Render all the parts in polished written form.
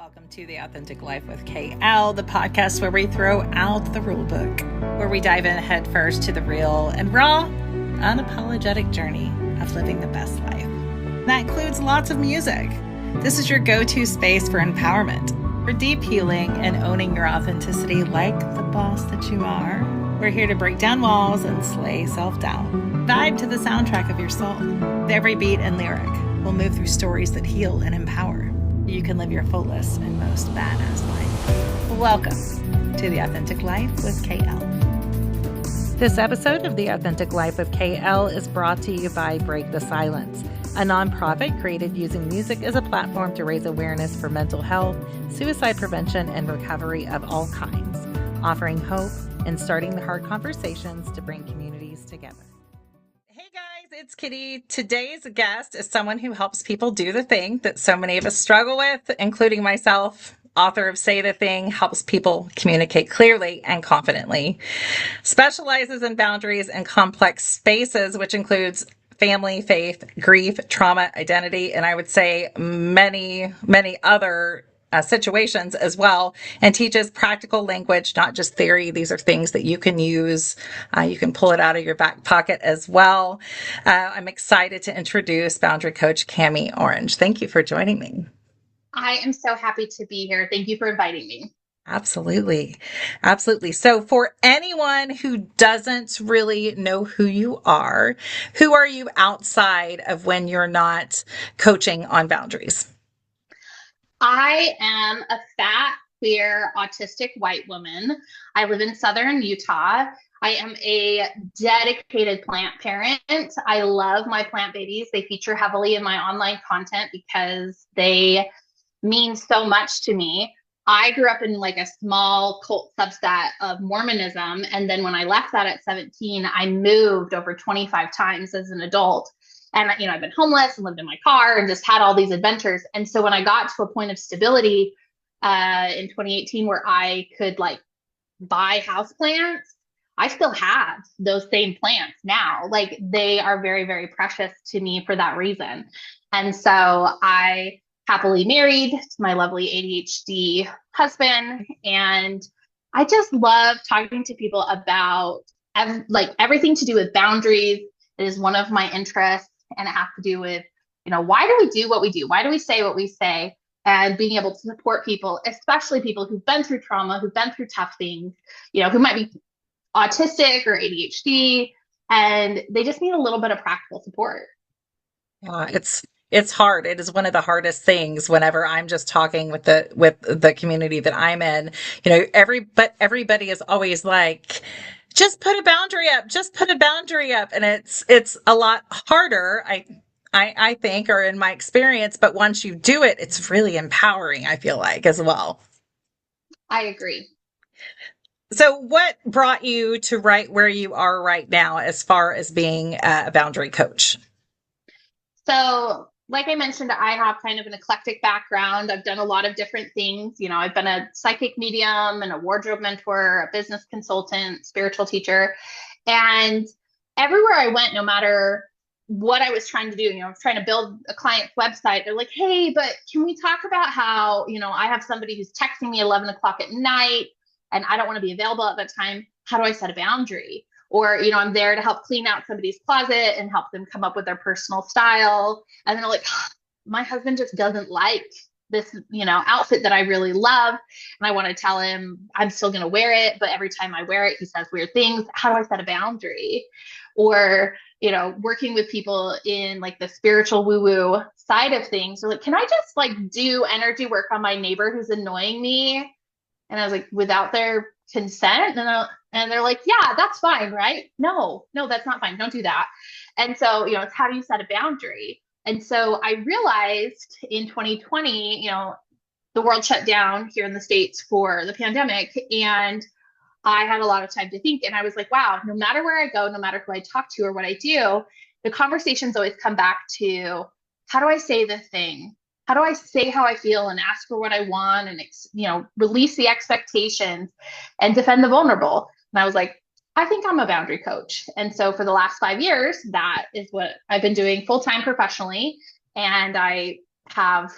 Welcome to The Authentic Life with KL, the podcast where we throw out the rule book, where we dive in head first to the real and raw, unapologetic journey of living the best life. That includes lots of music. This is your go-to space for empowerment, for deep healing and owning your authenticity like the boss that you are. We're here to break down walls and slay self-doubt. Vibe to the soundtrack of your soul. With every beat and lyric, we'll move through stories that heal and empower. You can live your fullest and most badass life. Welcome to The Authentic Life with KL. This episode of The Authentic Life with KL is brought to you by Break the Silence, a nonprofit created using music as a platform to raise awareness for mental health, suicide prevention, and recovery of all kinds, offering hope and starting the hard conversations to bring communities together. Hey guys, it's Kitty. Today's guest is someone who helps people do the thing that so many of us struggle with, including myself. Author of Say the Thing, helps people communicate clearly and confidently. Specializes in boundaries and complex spaces, which includes family, faith, grief, trauma, identity, and I would say many other situations as well, and teaches practical language, not just theory. These are things that you can use. You can pull it out of your back pocket as well. I'm excited to introduce boundary coach Cami Orange. Thank you for joining me. I am so happy to be here. Thank you for inviting me. Absolutely. So for anyone who doesn't really know who you are you outside of when you're not coaching on boundaries? I am a fat, queer, autistic white woman. I live in Southern Utah. I am a dedicated plant parent. I love my plant babies. They feature heavily in my online content because they mean so much to me. I grew up in like a small cult subset of Mormonism. And then when I left that at 17, I moved over 25 times as an adult. And, I've been homeless and lived in my car and just had all these adventures. And so when I got to a point of stability in 2018 where I could like buy house plants, I still have those same plants now. Like they are very, very precious to me for that reason. And so I happily married to my lovely ADHD husband. And I just love talking to people about everything to do with boundaries. It is one of my interests. And it has to do with, why do we do what we do? Why do we say what we say? And being able to support people, especially people who've been through trauma, who've been through tough things, who might be autistic or ADHD, and they just need a little bit of practical support. It's hard. It is one of the hardest things whenever I'm just talking with the community that I'm in. Everybody is always like, just put a boundary up. And it's a lot harder, I think, or in my experience, but once you do it, it's really empowering, I feel like, as well. I agree. So what brought you to right where you are right now as far as being a boundary coach? So like I mentioned, I have kind of an eclectic background. I've done a lot of different things. I've been a psychic medium and a wardrobe mentor, a business consultant, spiritual teacher. And everywhere I went, no matter what I was trying to do, I was trying to build a client's website. They're like, hey, but can we talk about how, I have somebody who's texting me 11 o'clock at night and I don't want to be available at that time. How do I set a boundary? Or, I'm there to help clean out somebody's closet and help them come up with their personal style. And then they're like, my husband just doesn't like this, outfit that I really love. And I want to tell him I'm still going to wear it. But every time I wear it, he says weird things. How do I set a boundary? Or, working with people in like the spiritual woo-woo side of things. They're like, can I just like do energy work on my neighbor who's annoying me? And I was like, without their consent? And they're like, yeah, that's fine, right? No, that's not fine. Don't do that. And so, it's how do you set a boundary? And so I realized in 2020, the world shut down here in the States for the pandemic. And I had a lot of time to think. And I was like, wow, no matter where I go, no matter who I talk to or what I do, the conversations always come back to, how do I say the thing? How do I say how I feel and ask for what I want and, release the expectations and defend the vulnerable? And I was like, I think I'm a boundary coach. And so for the last 5 years, that is what I've been doing full-time professionally. And I have,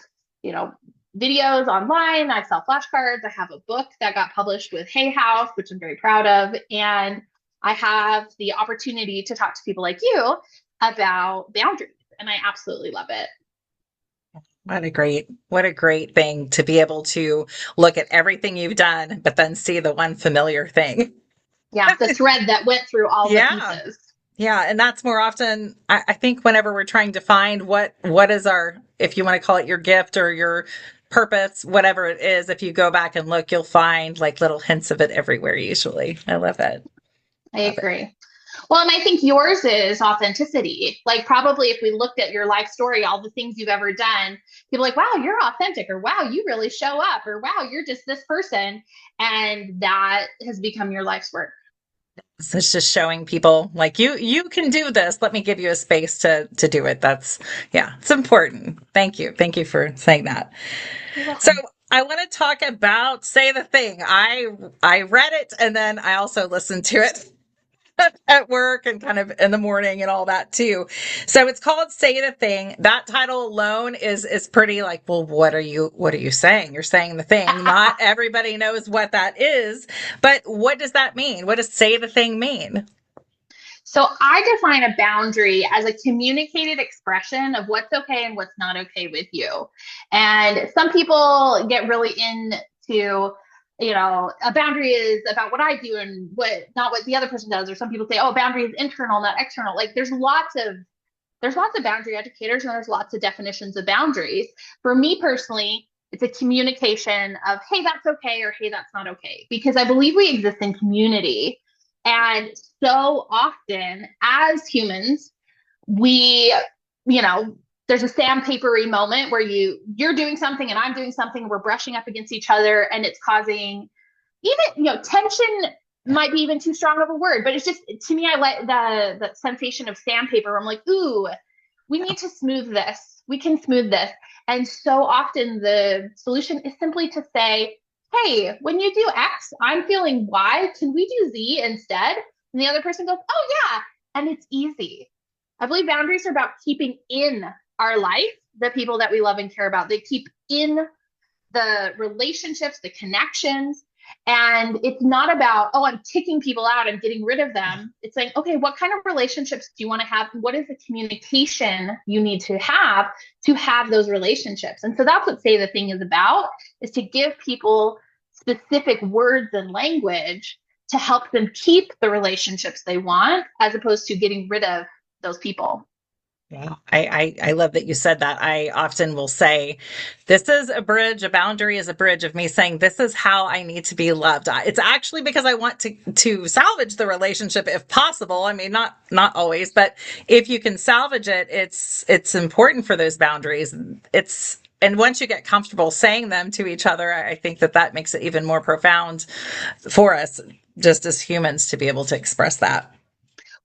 videos online. I sell flashcards. I have a book that got published with Hay House, which I'm very proud of. And I have the opportunity to talk to people like you about boundaries. And I absolutely love it. What a great thing to be able to look at everything you've done, but then see the one familiar thing. Yeah, the thread that went through all the Yeah. pieces. Yeah. And that's more often, I think whenever we're trying to find what is our, if you want to call it your gift or your purpose, whatever it is, if you go back and look, you'll find like little hints of it everywhere usually. I love it. I Love it. agree. Well, and I think yours is authenticity. Like, probably if we looked at your life story, all the things you've ever done, people are like, wow, you're authentic, or wow, you really show up, or wow, you're just this person. And that has become your life's work. So it's just showing people like you can do this. Let me give you a space to do it. That's yeah, it's important. Thank you. Thank you for saying that. You're So welcome. I want to talk about Say the Thing. I read it and then I also listened to it at work and kind of in the morning and all that too. So it's called Say the Thing. That title alone is pretty like, well, what are you saying? You're saying the thing. Not everybody knows what that is, but what does that mean? What does Say the Thing mean? So I define a boundary as a communicated expression of what's okay and what's not okay with you. And some people get really into, a boundary is about what I do and what not what the other person does. Or some people say, oh, boundary is internal, not external. Like there's lots of boundary educators and there's lots of definitions of boundaries. For me personally, it's a communication of, hey, that's okay, or hey, that's not okay. Because I believe we exist in community. And so often as humans, we, there's a sandpapery moment where you're doing something and I'm doing something, we're brushing up against each other, and it's causing even, tension might be even too strong of a word, but it's just, to me, I like the sensation of sandpaper where I'm like, ooh, we need to smooth this. We can smooth this. And so often the solution is simply to say, hey, when you do X, I'm feeling Y. Can we do Z instead? And the other person goes, oh, yeah. And it's easy. I believe boundaries are about keeping in our life the people that we love and care about. They keep in the relationships, the connections. And it's not about, oh, I'm kicking people out and getting rid of them. It's like, okay, what kind of relationships do you want to have? What is the communication you need to have those relationships? And so that's what Say the Thing is about, is to give people specific words and language to help them keep the relationships they want, as opposed to getting rid of those people. Yeah, I love that you said that. I often will say, this is a bridge, a boundary is a bridge of me saying, this is how I need to be loved. It's actually because I want to salvage the relationship if possible. I mean, not always, but if you can salvage it, it's important for those boundaries. And once you get comfortable saying them to each other, I think that makes it even more profound for us, just as humans, to be able to express that.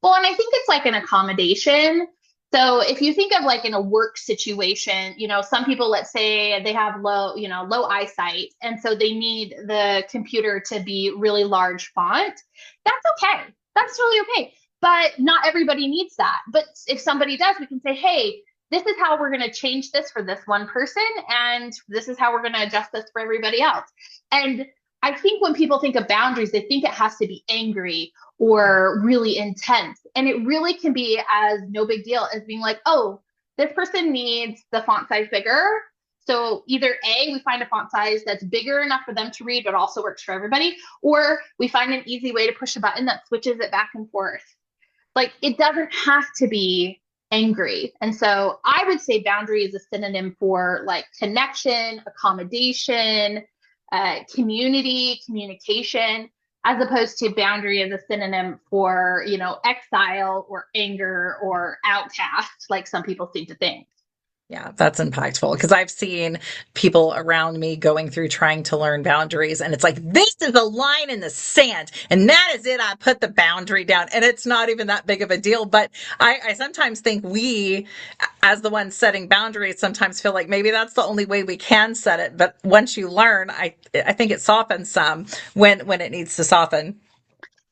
Well, and I think it's like an accommodation. So if you think of like in a work situation, some people, let's say they have low eyesight, and so they need the computer to be really large font. That's okay. That's totally okay. But not everybody needs that. But if somebody does, we can say, hey, this is how we're going to change this for this one person, and this is how we're going to adjust this for everybody else. And I think when people think of boundaries, they think it has to be angry or really intense. And it really can be as no big deal as being like, oh, this person needs the font size bigger. So either A, we find a font size that's bigger enough for them to read, but also works for everybody, or we find an easy way to push a button that switches it back and forth. Like, it doesn't have to be angry. And so I would say boundary is a synonym for like connection, accommodation, community, communication, as opposed to boundary as a synonym for, exile or anger or outcast, like some people seem to think. Yeah, that's impactful because I've seen people around me going through trying to learn boundaries, and it's like, this is a line in the sand, and that is it. I put the boundary down, and it's not even that big of a deal. But I sometimes think we, as the ones setting boundaries, sometimes feel like maybe that's the only way we can set it. But once you learn, I think it softens some when it needs to soften.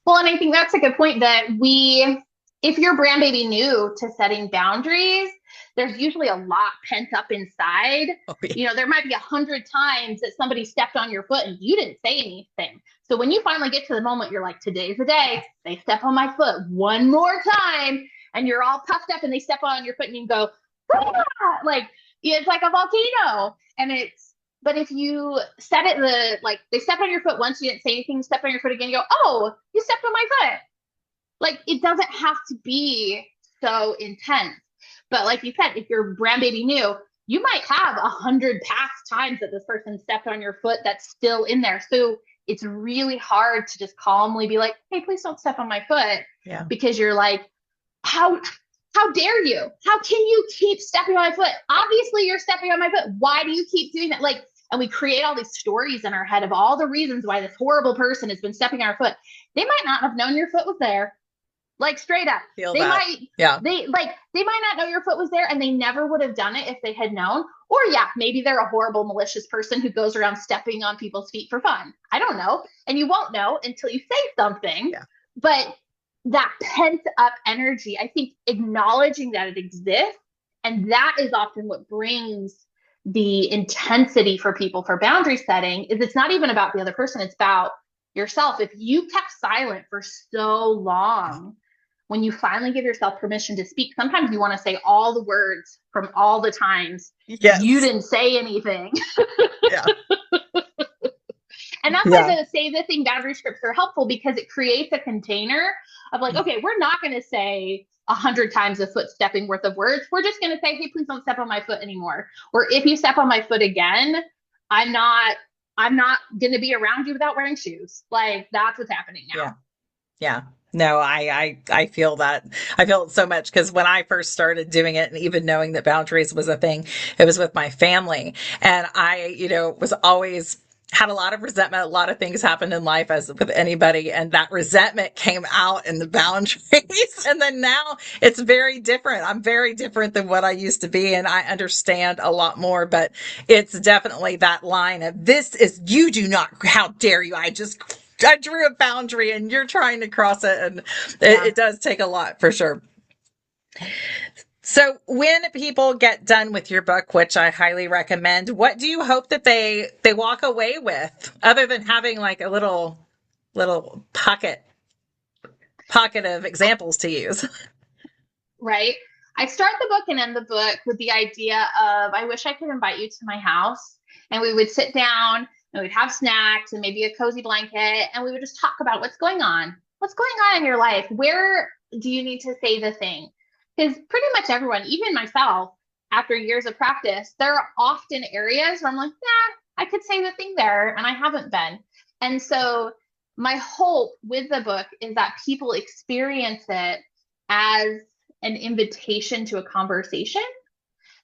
Well, and I think that's a good point that if you're brand baby new to setting boundaries, there's usually a lot pent up inside. Oh, yeah. You know, there might be 100 times that somebody stepped on your foot and you didn't say anything. So when you finally get to the moment, you're like, today's the day. They step on my foot one more time, and you're all puffed up, and they step on your foot, and you go, ah! Like it's like a volcano. And it's, but if you set it like they stepped on your foot once, you didn't say anything, step on your foot again, you go, oh, you stepped on my foot. Like it doesn't have to be so intense. But like you said, if you're brand baby new, you might have 100 past times that this person stepped on your foot that's still in there. So it's really hard to just calmly be like, hey, please don't step on my foot. Yeah. Because you're like, how dare you? How can you keep stepping on my foot? Obviously you're stepping on my foot. Why do you keep doing that? Like, and we create all these stories in our head of all the reasons why this horrible person has been stepping on our foot. They might not have known your foot was there. Like straight up. Feel they that. might, yeah. They might not know your foot was there, and they never would have done it if they had known. Or yeah, maybe they're a horrible, malicious person who goes around stepping on people's feet for fun. I don't know. And you won't know until you say something. Yeah. But that pent up energy, I think acknowledging that it exists, and that is often what brings the intensity for people for boundary setting, is it's not even about the other person, it's about yourself. If you kept silent for so long, when you finally give yourself permission to speak, sometimes you want to say all the words from all the times you didn't say anything. Yeah. And that's why the say the thing boundary scripts are helpful, because it creates a container of like, okay, we're not going to say 100 times a foot stepping worth of words. We're just going to say, hey, please don't step on my foot anymore. Or if you step on my foot again, I'm not going to be around you without wearing shoes. Like that's what's happening now. Yeah. Yeah. No, I feel that. I feel it so much, because when I first started doing it, and even knowing that boundaries was a thing, it was with my family. And I, was always had a lot of resentment. A lot of things happened in life, as with anybody. And that resentment came out in the boundaries. And then now it's very different. I'm very different than what I used to be. And I understand a lot more, but it's definitely that line of, this is, you do not, how dare you? I drew a boundary and you're trying to cross it. And it does take a lot, for sure. So when people get done with your book, which I highly recommend, what do you hope that they walk away with, other than having like a little pocket of examples to use? Right. I start the book and end the book with the idea of, I wish I could invite you to my house, and we would sit down and we'd have snacks and maybe a cozy blanket, and we would just talk about what's going on in your life. Where do you need to say the thing? Because pretty much everyone, even myself, after years of practice, there are often areas where I'm like, I could say the thing there, and I haven't been. And so my hope with the book is that people experience it as an invitation to a conversation,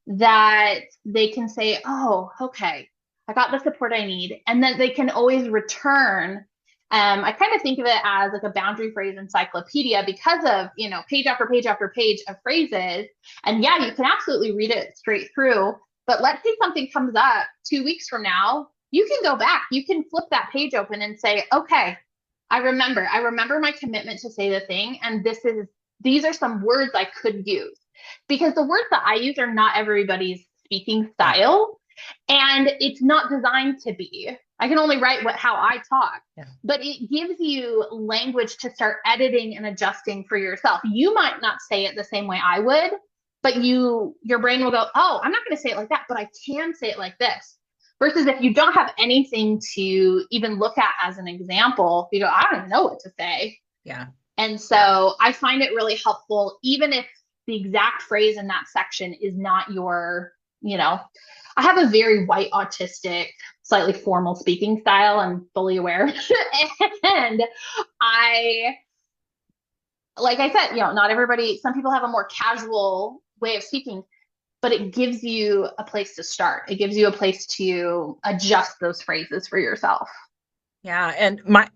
that they can say, oh, okay, I got the support I need. And then they can always return. I kind of think of it as like a boundary phrase encyclopedia, because of, page after page after page of phrases. And yeah, you can absolutely read it straight through. But let's say something comes up 2 weeks from now, you can go back, you can flip that page open and say, okay, I remember my commitment to say the thing. And these are some words I could use, because the words that I use are not everybody's speaking style, and it's not designed to be. I can only write how I talk, but it gives you language to start editing and adjusting for yourself. You might not say it the same way I would, but your brain will go, oh, I'm not going to say it like that, but I can say it like this. Versus if you don't have anything to even look at as an example, you go, I don't even know what to say. Yeah. And so I find it really helpful, even if the exact phrase in that section is not your, I have a very white, autistic, slightly formal speaking style. I'm fully aware. And like I said, not everybody, some people have a more casual way of speaking, but it gives you a place to start. It gives you a place to adjust those phrases for yourself. Yeah. And my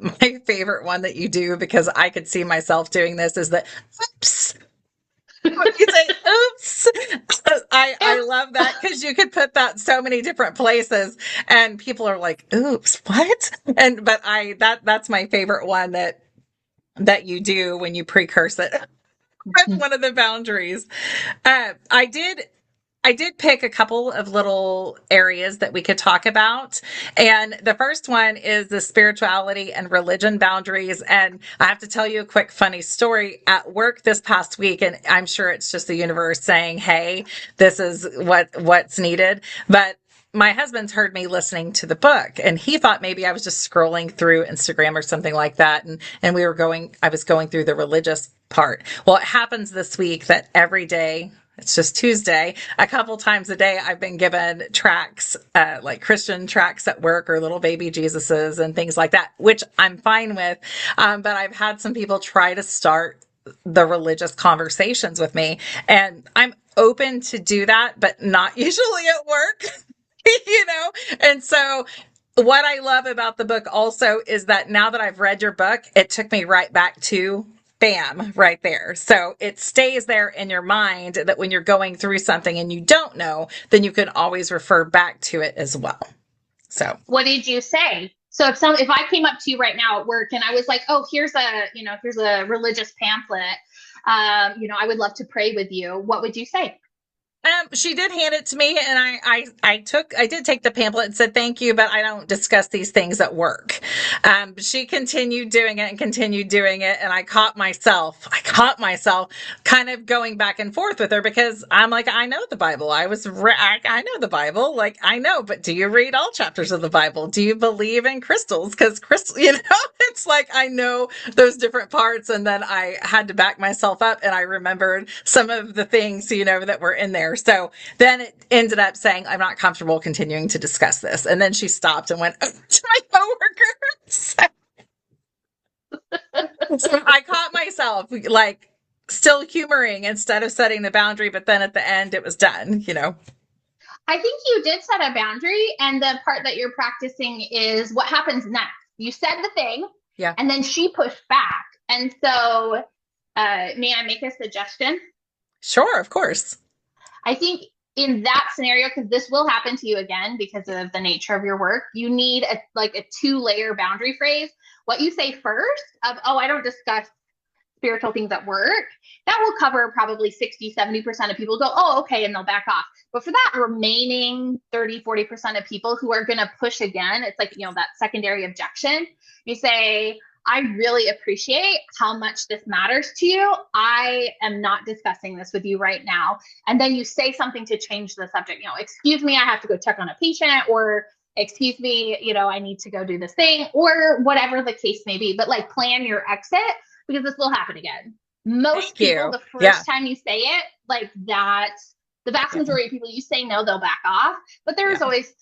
favorite one that you do, because I could see myself doing this, is that, oops. You say, oops. I love that, because you could put that so many different places, and people are like, oops, what? But that's my favorite one that you do when you precurse it. That's one of the boundaries. I did I did pick a couple of little areas that we could talk about. And the first one is the spirituality and religion boundaries. And I have to tell you a quick funny story at work this past week. And I'm sure it's just the universe saying, hey, this is what's needed. But my husband's heard me listening to the book and he thought maybe I was just scrolling through Instagram or something like that. And I was going through the religious part. Well, it happens this week that every day, it's just Tuesday, a couple times a day, I've been given tracts, like Christian tracts at work or little baby Jesuses and things like that, which I'm fine with. But I've had some people try to start the religious conversations with me, and I'm open to do that, but not usually at work. you know? And so what I love about the book also is that now that I've read your book, it took me right back to bam, right there. So it stays there in your mind that when you're going through something and you don't know, then you can always refer back to it as well. So What did you say? So if I came up to you right now at work and I was like, oh, here's a religious pamphlet, I would love to pray with you. What would you say? She did hand it to me, and I did take the pamphlet and said thank you, but I don't discuss these things at work. She continued doing it and continued doing it, and I caught myself kind of going back and forth with her because I'm like, I know the Bible. I know the Bible, like I know, but do you read all chapters of the Bible? Do you believe in crystals? Because crystal, it's like I know those different parts, and then I had to back myself up, and I remembered some of the things that were in there. So then it ended up saying, I'm not comfortable continuing to discuss this. And then she stopped and went to my coworkers. So I caught myself like still humoring instead of setting the boundary. But then at the end, it was done. I think you did set a boundary, and the part that you're practicing is what happens next. You said the thing, Yeah. and then she pushed back. And so, may I make a suggestion? Sure, of course. I think in that scenario, because this will happen to you again because of the nature of your work, you need a two-layer boundary phrase. What you say first of, oh, I don't discuss spiritual things at work, that will cover probably 60-70% of people go, oh, okay, and they'll back off. But for that remaining 30-40% of people who are going to push again, it's like, that secondary objection, you say, I really appreciate how much this matters to you. I am not discussing this with you right now. And then you say something to change the subject. Excuse me, I have to go check on a patient, or excuse me, I need to go do this thing, or whatever the case may be. But like plan your exit, because this will happen again. Most people, the first time you say it, like that, the vast majority of people, you say no, they'll back off. But there's always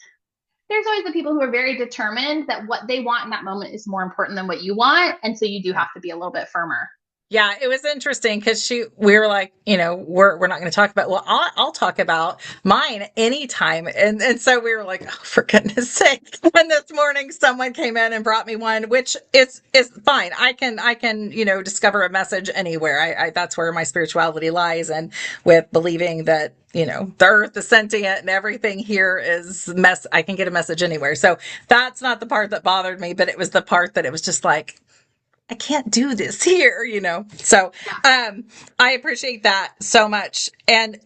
the people who are very determined that what they want in that moment is more important than what you want. And so you do have to be a little bit firmer. Yeah, it was interesting because we were like, we're not going to talk about, well, I'll talk about mine anytime. And so we were like, oh, for goodness sake. And this morning someone came in and brought me one, which is fine. I can, discover a message anywhere. That's where my spirituality lies. And with believing that, the earth is sentient and everything here is I can get a message anywhere. So that's not the part that bothered me, but it was the part that it was just like, I can't do this here. So I appreciate that so much. And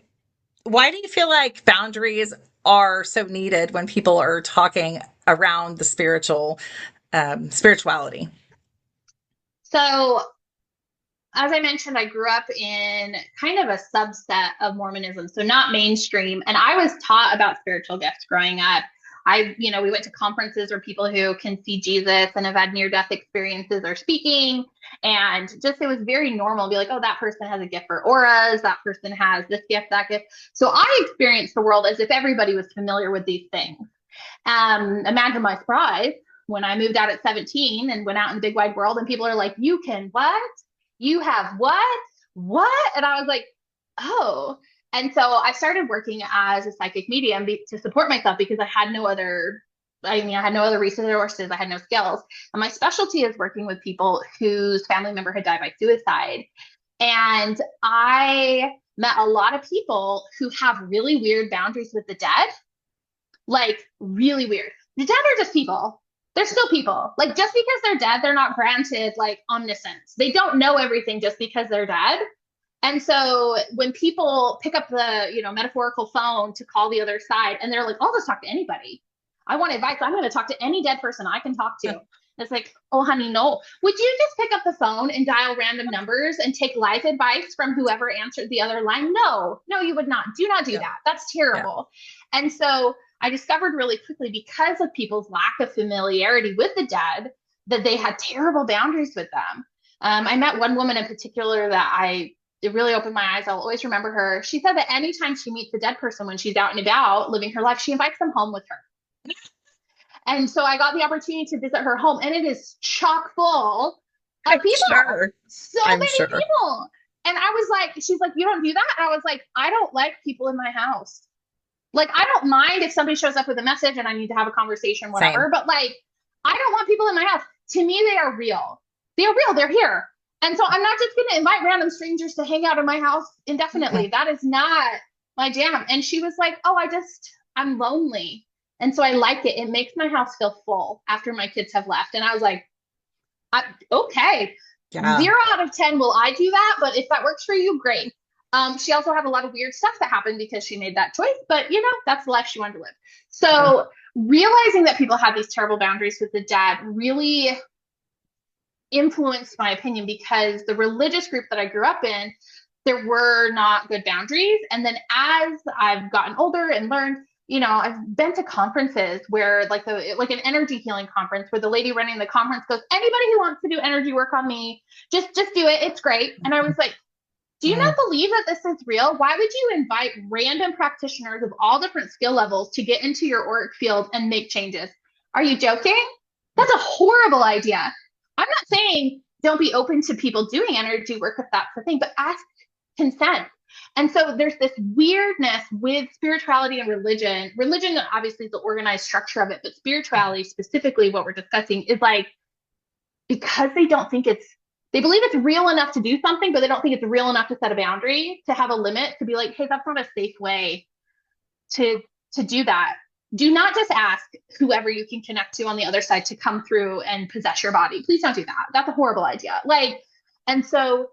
why do you feel like boundaries are so needed when people are talking around the spirituality? So, as I mentioned, I grew up in kind of a subset of Mormonism, so not mainstream. And I was taught about spiritual gifts growing up. We went to conferences where people who can see Jesus and have had near-death experiences are speaking. And just, it was very normal to be like, oh, that person has a gift for auras. That person has this gift, that gift. So I experienced the world as if everybody was familiar with these things. Imagine my surprise when I moved out at 17 and went out in the big wide world and people are like, you can what? You have what? What? And I was like, oh. And so I started working as a psychic medium to support myself because I had no other resources. I had no skills. And my specialty is working with people whose family member had died by suicide. And I met a lot of people who have really weird boundaries with the dead, like really weird. The dead are just people. They're still people. Like just because they're dead, they're not granted like omniscience. They don't know everything just because they're dead. And so when people pick up the, metaphorical phone to call the other side and they're like, I'll just talk to anybody. I want advice. I'm going to talk to any dead person I can talk to. It's like, oh, honey, no. Would you just pick up the phone and dial random numbers and take life advice from whoever answered the other line? No, no, you would not. Do not do Yeah. that. That's terrible. Yeah. And so I discovered really quickly, because of people's lack of familiarity with the dead, that they had terrible boundaries with them. I met one woman in particular that it really opened my eyes. I'll always remember her. She said that anytime she meets a dead person when she's out and about living her life, she invites them home with her. And so I got the opportunity to visit her home, and it is chock full of people. Sure. So many people. And I was like, she's like, you don't do that? And I was like, I don't like people in my house. Like, I don't mind if somebody shows up with a message and I need to have a conversation, whatever. Same. But like, I don't want people in my house. To me, they are real. They're real. They're here. And so I'm not just going to invite random strangers to hang out in my house indefinitely. Mm-hmm. That is not my jam. And she was like, oh, I'm lonely. And so I like it. It makes my house feel full after my kids have left. And I was like, okay, yeah. 0 out of 10 will I do that? But if that works for you, great. She also had a lot of weird stuff that happened because she made that choice, but that's the life she wanted to live. So realizing that people had these terrible boundaries with the dead really influenced my opinion, because the religious group that I grew up in, there were not good boundaries. And then as I've gotten older and learned, I've been to conferences where like an energy healing conference where the lady running the conference goes, anybody who wants to do energy work on me, just do it. It's great. And I was like, do you not believe that this is real? Why would you invite random practitioners of all different skill levels to get into your auric field and make changes? Are you joking? That's a horrible idea. I'm not saying don't be open to people doing energy work if that's the thing, but ask consent. And so there's this weirdness with spirituality and religion. Religion obviously is the organized structure of it, but spirituality, specifically what we're discussing, is like, because they believe it's real enough to do something, but they don't think it's real enough to set a boundary, to have a limit, to be like, hey, that's not a safe way to do that. Do not just ask whoever you can connect to on the other side to come through and possess your body. Please don't do that. That's a horrible idea. And so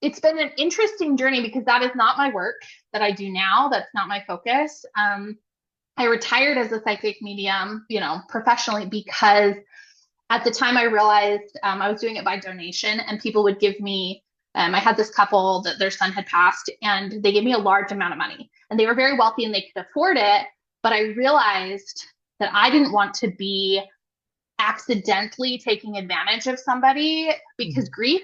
it's been an interesting journey, because that is not my work that I do now. That's not my focus. I retired as a psychic medium, professionally, because at the time I realized I was doing it by donation, and people would give me, I had this couple that their son had passed, and they gave me a large amount of money, and they were very wealthy and they could afford it. But I realized that I didn't want to be accidentally taking advantage of somebody, because grief,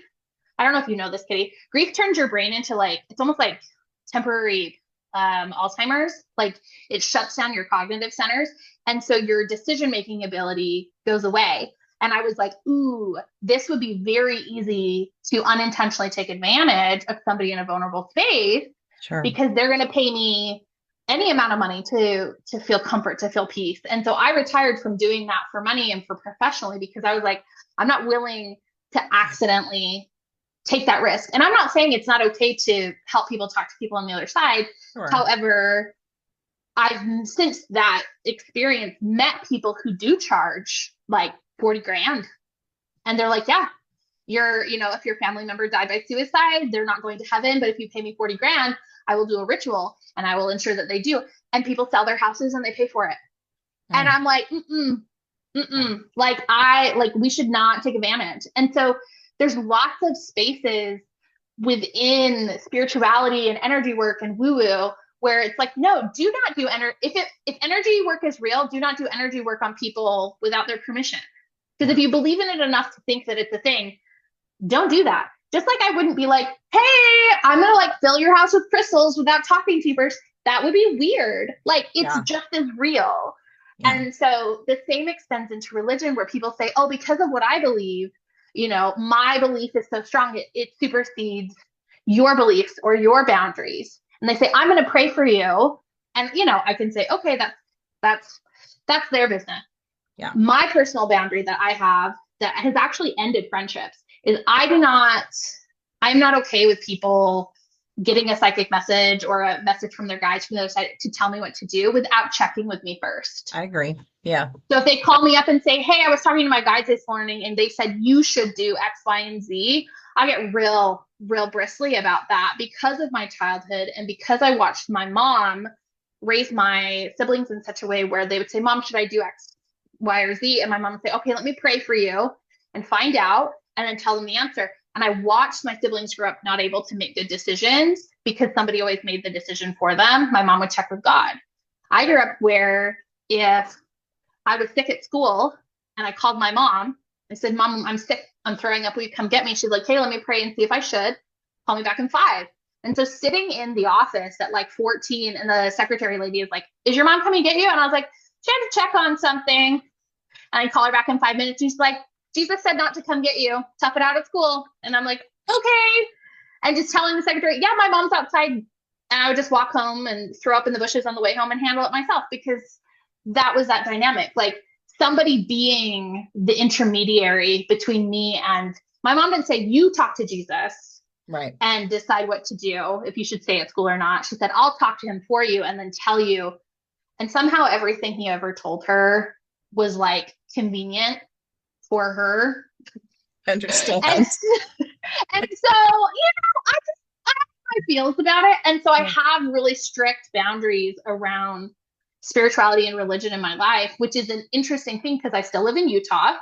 I don't know if you know this, Kitty, grief turns your brain into it's almost like temporary Alzheimer's. Like, it shuts down your cognitive centers. And so your decision-making ability goes away. And I was like, ooh, this would be very easy to unintentionally take advantage of somebody in a vulnerable space. Sure. Because they're going to pay me any amount of money to feel comfort, to feel peace. And so I retired from doing that for money and for professionally, because I was like, I'm not willing to accidentally take that risk. And I'm not saying it's not okay to help people talk to people on the other side. Sure. However, I've since that experience met people who do charge like 40 grand. And they're like, yeah, if your family member died by suicide, they're not going to heaven. But if you pay me 40 grand, I will do a ritual and I will ensure that they do. And people sell their houses and they pay for it. And I'm like, we should not take advantage. And so there's lots of spaces within spirituality and energy work and woo-woo where it's like, no, do not do if energy work is real, do not do energy work on people without their permission. Because if you believe in it enough to think that it's a thing, don't do that. Just like I wouldn't be like, hey, I'm going to fill your house with crystals without talking to you first. That would be weird. It's just as real. Yeah. And so the same extends into religion, where people say, oh, because of what I believe, my belief is so strong, it supersedes your beliefs or your boundaries. And they say, I'm going to pray for you. And, I can say, okay, that's their business. Yeah. My personal boundary that I have that has actually ended friendships is I'm not okay with people getting a psychic message or a message from their guides from the other side to tell me what to do without checking with me first. I agree. Yeah. So if they call me up and say, hey, I was talking to my guides this morning and they said you should do X, Y, and Z, I get real real bristly about that because of my childhood and because I watched my mom raise my siblings in such a way where they would say, Mom, should I do X, Y, or Z? And my mom would say, okay, let me pray for you and find out and then tell them the answer. And I watched my siblings grow up not able to make good decisions because somebody always made the decision for them. My mom would check with God. I grew up where if I was sick at school and I called my mom, I said, Mom, I'm sick. I'm throwing up. Will you come get me? She's like, hey, let me pray and see if I should. Call me back in 5. And so sitting in the office at like 14, and the secretary lady is like, is your mom coming to get you? And I was like, she had to check on something. And I call her back in 5 minutes. She's like, Jesus said not to come get you. Tough it out at school. And I'm like, okay. And just telling the secretary, yeah, my mom's outside. And I would just walk home and throw up in the bushes on the way home and handle it myself because that was that dynamic. Like somebody being the intermediary between me and my mom didn't say, you talk to Jesus right and decide what to do, if you should stay at school or not. She said, I'll talk to him for you and then tell you. And somehow everything he ever told her was like convenient for her. Understand. And so, I have my feels about it. And so I have really strict boundaries around spirituality and religion in my life, which is an interesting thing because I still live in Utah.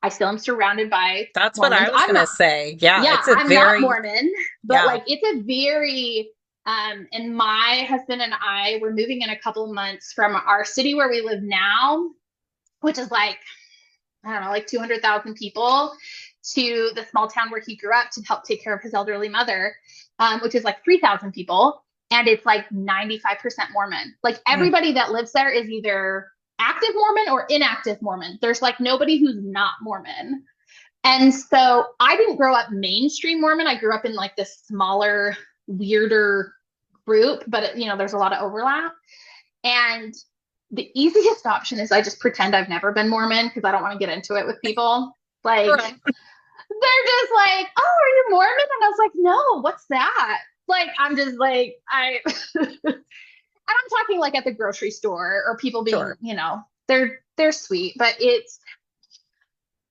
I still am surrounded by That's Mormons. what I was going to say. Yeah, it's I'm not Mormon, but like it's a very and my husband and I were moving in a couple of months from our city where we live now, which is like, I don't know, like 200,000 people, to the small town where he grew up to help take care of his elderly mother, which is like 3,000 people. And it's like 95% Mormon. Like everybody that lives there is either active Mormon or inactive Mormon. There's like nobody who's not Mormon. And so I didn't grow up mainstream Mormon. I grew up in like this smaller, weirder group, but there's a lot of overlap. And the easiest option is I just pretend I've never been Mormon because I don't want to get into it with people. Like, they're just like, oh, are you Mormon? And I was like, no, what's that? Like, I'm just like, and I'm talking like at the grocery store or people being, they're sweet, but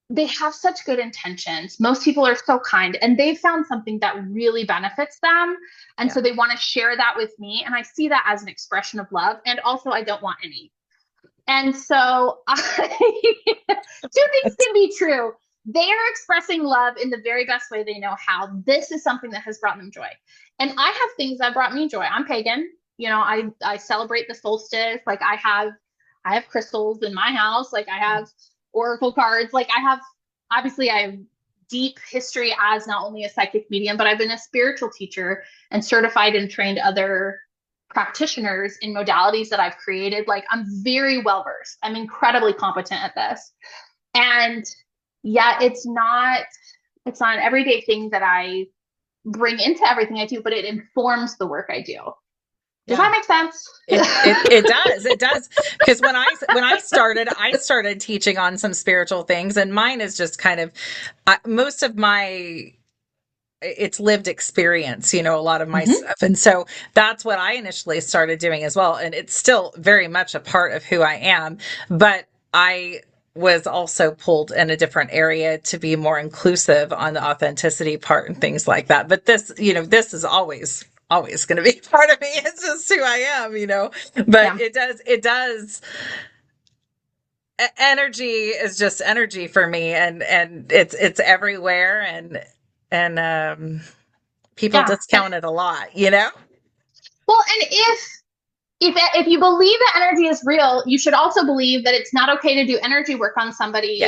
they have such good intentions. Most people are so kind and they've found something that really benefits them. And so they want to share that with me. And I see that as an expression of love. And also I don't want any. And so two things can be true. They are expressing love in the very best way they know how. This is something that has brought them joy. And I have things that brought me joy. I'm pagan. I celebrate the solstice. Like I have crystals in my house. Like I have oracle cards. Like I have deep history as not only a psychic medium, but I've been a spiritual teacher and certified and trained other practitioners in modalities that I've created. Like I'm very well versed. I'm incredibly competent at this. And it's not an everyday thing that I bring into everything I do, but it informs the work I do. Does that make sense? It does. Because when I started teaching on some spiritual things, and mine is just kind of most of my, it's lived experience, a lot of my stuff. And so that's what I initially started doing as well. And it's still very much a part of who I am, but I was also pulled in a different area to be more inclusive on the authenticity part and things like that. But this is always going to be part of me. It's just who I am, but it does. Energy is just energy for me. And it's everywhere. And people discount it a lot, Well, and if you believe that energy is real, you should also believe that it's not okay to do energy work on somebody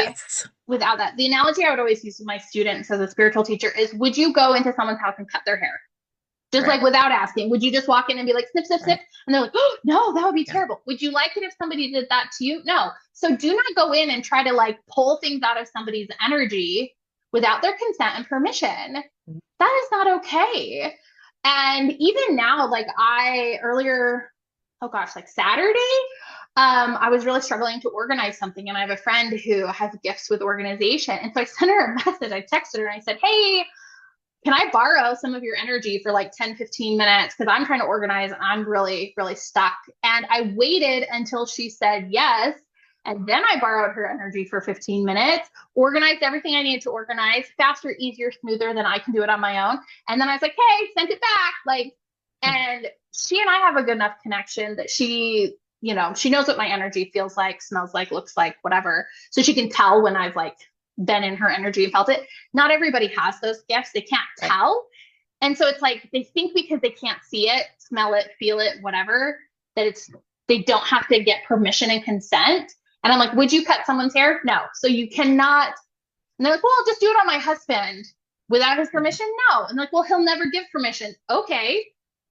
without that. The analogy I would always use with my students as a spiritual teacher is, would you go into someone's house and cut their hair? Just like without asking, would you just walk in and be like, snip, snip, snip? And they're like, oh, no, that would be terrible. Would you like it if somebody did that to you? No. So do not go in and try to like pull things out of somebody's energy without their consent and permission. That is not okay. And even now, like Saturday, I was really struggling to organize something. And I have a friend who has gifts with organization. And so I sent her a message. I texted her and I said, hey, can I borrow some of your energy for like 10, 15 minutes? Because I'm trying to organize and I'm really, really stuck. And I waited until she said yes. And then I borrowed her energy for 15 minutes, organized everything I needed to organize faster, easier, smoother than I can do it on my own. And then I was like, hey, sent it back. Like, and she and I have a good enough connection that she knows what my energy feels like, smells like, looks like, whatever. So she can tell when I've like been in her energy and felt it. Not everybody has those gifts. They can't tell. And so it's like they think because they can't see it, smell it, feel it, whatever, that they don't have to get permission and consent. And I'm like, would you cut someone's hair? No. So you cannot. And they're like, well, I'll just do it on my husband without his permission. No. And like, well, he'll never give permission. Okay.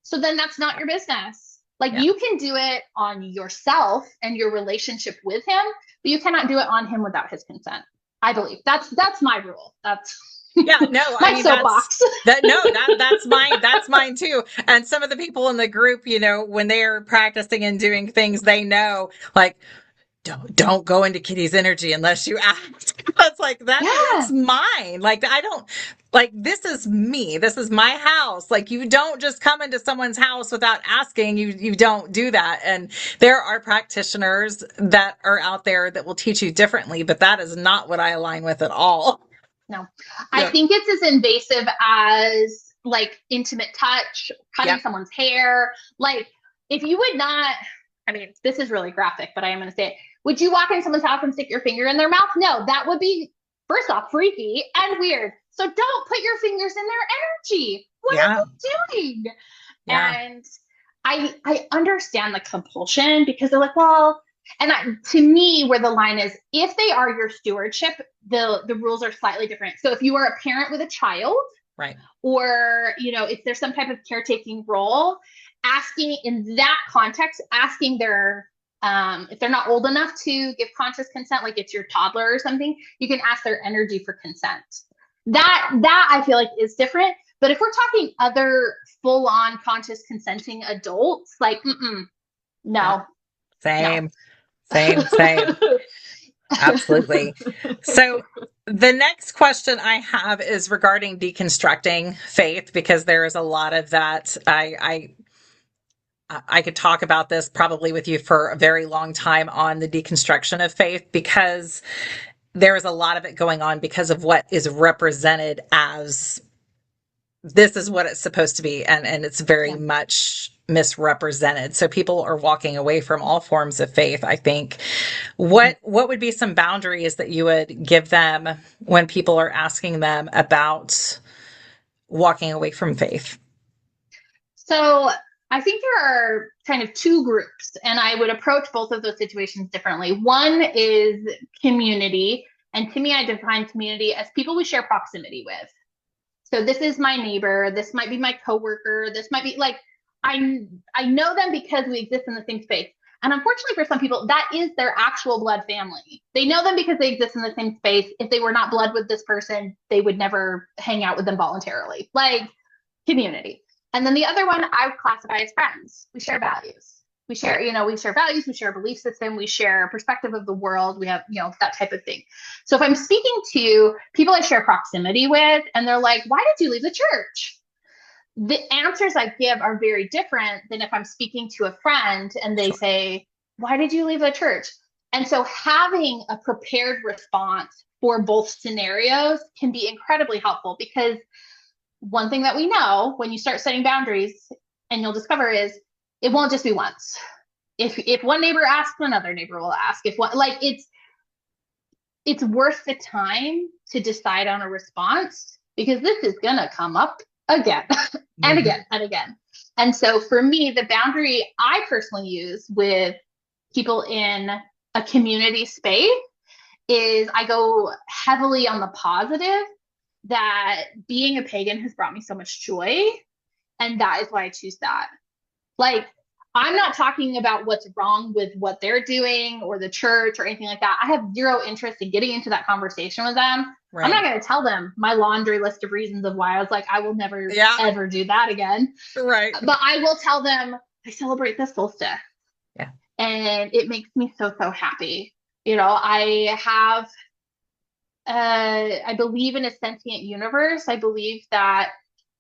So then that's not your business. Like you can do it on yourself and your relationship with him, but you cannot do it on him without his consent. I believe that's my rule. That's my soapbox. That's mine too. And some of the people in the group, when they're practicing and doing things, they know, like, don't go into Kitty's energy unless you ask. That's like, it's mine. Like, I don't, like, this is me. This is my house. Like, you don't just come into someone's house without asking. You don't do that. And there are practitioners that are out there that will teach you differently, but that is not what I align with at all. No, I think it's as invasive as like intimate touch, cutting someone's hair. Like, if you would not, I mean, this is really graphic, but I am going to say it. Would you walk in someone's house and stick your finger in their mouth? No, that would be, first off, freaky and weird. So don't put your fingers in their energy. What are you doing? Yeah. And I understand the compulsion because they're like, well, and to me, where the line is, if they are your stewardship, the rules are slightly different. So if you are a parent with a child, right, or if there's some type of caretaking role, asking in that context, asking their if they're not old enough to give conscious consent, like it's your toddler or something, you can ask their energy for consent. That I feel like is different. But if we're talking other full-on conscious consenting adults, like, no. Same. Absolutely. So the next question I have is regarding deconstructing faith, because there is a lot of that. I could talk about this probably with you for a very long time on the deconstruction of faith, because there is a lot of it going on because of what is represented as this is what it's supposed to be. And it's very much misrepresented. So people are walking away from all forms of faith, I think. What would be some boundaries that you would give them when people are asking them about walking away from faith? So I think there are kind of two groups, and I would approach both of those situations differently. One is community. And to me, I define community as people we share proximity with. So this is my neighbor. This might be my coworker. This might be like, I know them because we exist in the same space. And unfortunately for some people, that is their actual blood family. They know them because they exist in the same space. If they were not blood with this person, they would never hang out with them voluntarily. Like community. And then the other one I would classify as friends. We share values. We share values, we share a belief system, we share a perspective of the world, we have, that type of thing. So if I'm speaking to people I share proximity with, and they're like, why did you leave the church? The answers I give are very different than if I'm speaking to a friend and they say, why did you leave the church? And so having a prepared response for both scenarios can be incredibly helpful, because one thing that we know when you start setting boundaries, and you'll discover, is it won't just be once. If one neighbor asks, another neighbor will ask. It's worth the time to decide on a response, because this is gonna come up again and again and again. And so for me, the boundary I personally use with people in a community space is I go heavily on the positive, that being a pagan has brought me so much joy. And that is why I choose that. Like, I'm not talking about what's wrong with what they're doing or the church or anything like that. I have zero interest in getting into that conversation with them. Right. I'm not going to tell them my laundry list of reasons of why I was like, I will never, ever do that again. Right. But I will tell them I celebrate the solstice. Yeah. And it makes me so, so happy. I believe in a sentient universe. I believe that,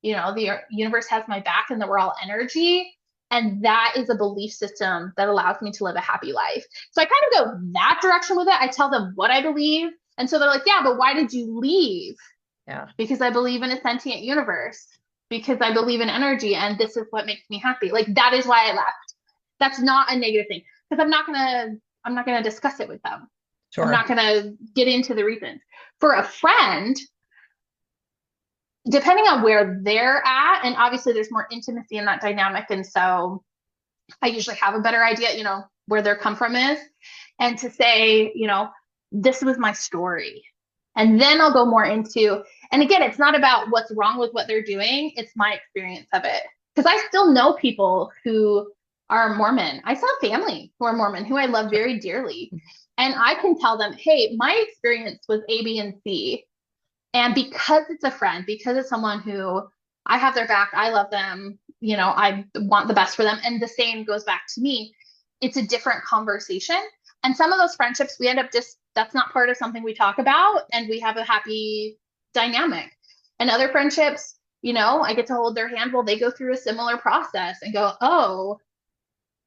the universe has my back and that we're all energy. And that is a belief system that allows me to live a happy life. So I kind of go that direction with it. I tell them what I believe. And so they're like, yeah, but why did you leave? Yeah. Because I believe in a sentient universe, because I believe in energy, and this is what makes me happy. Like, that is why I left. That's not a negative thing, because I'm not gonna discuss it with them. Sure. I'm not gonna get into the reasons. For a friend, depending on where they're at, and obviously there's more intimacy in that dynamic, and so I usually have a better idea, where their come from is, and to say, this was my story. And then I'll go more into, and again, it's not about what's wrong with what they're doing, it's my experience of it. Because I still know people who are Mormon. I still have family who are Mormon, who I love very dearly. And I can tell them, hey, my experience was A, B, and C. And because it's a friend, because it's someone who I have their back, I love them, I want the best for them. And the same goes back to me. It's a different conversation. And some of those friendships, we end up that's not part of something we talk about, and we have a happy dynamic. And other friendships, I get to hold their hand while they go through a similar process and go, oh,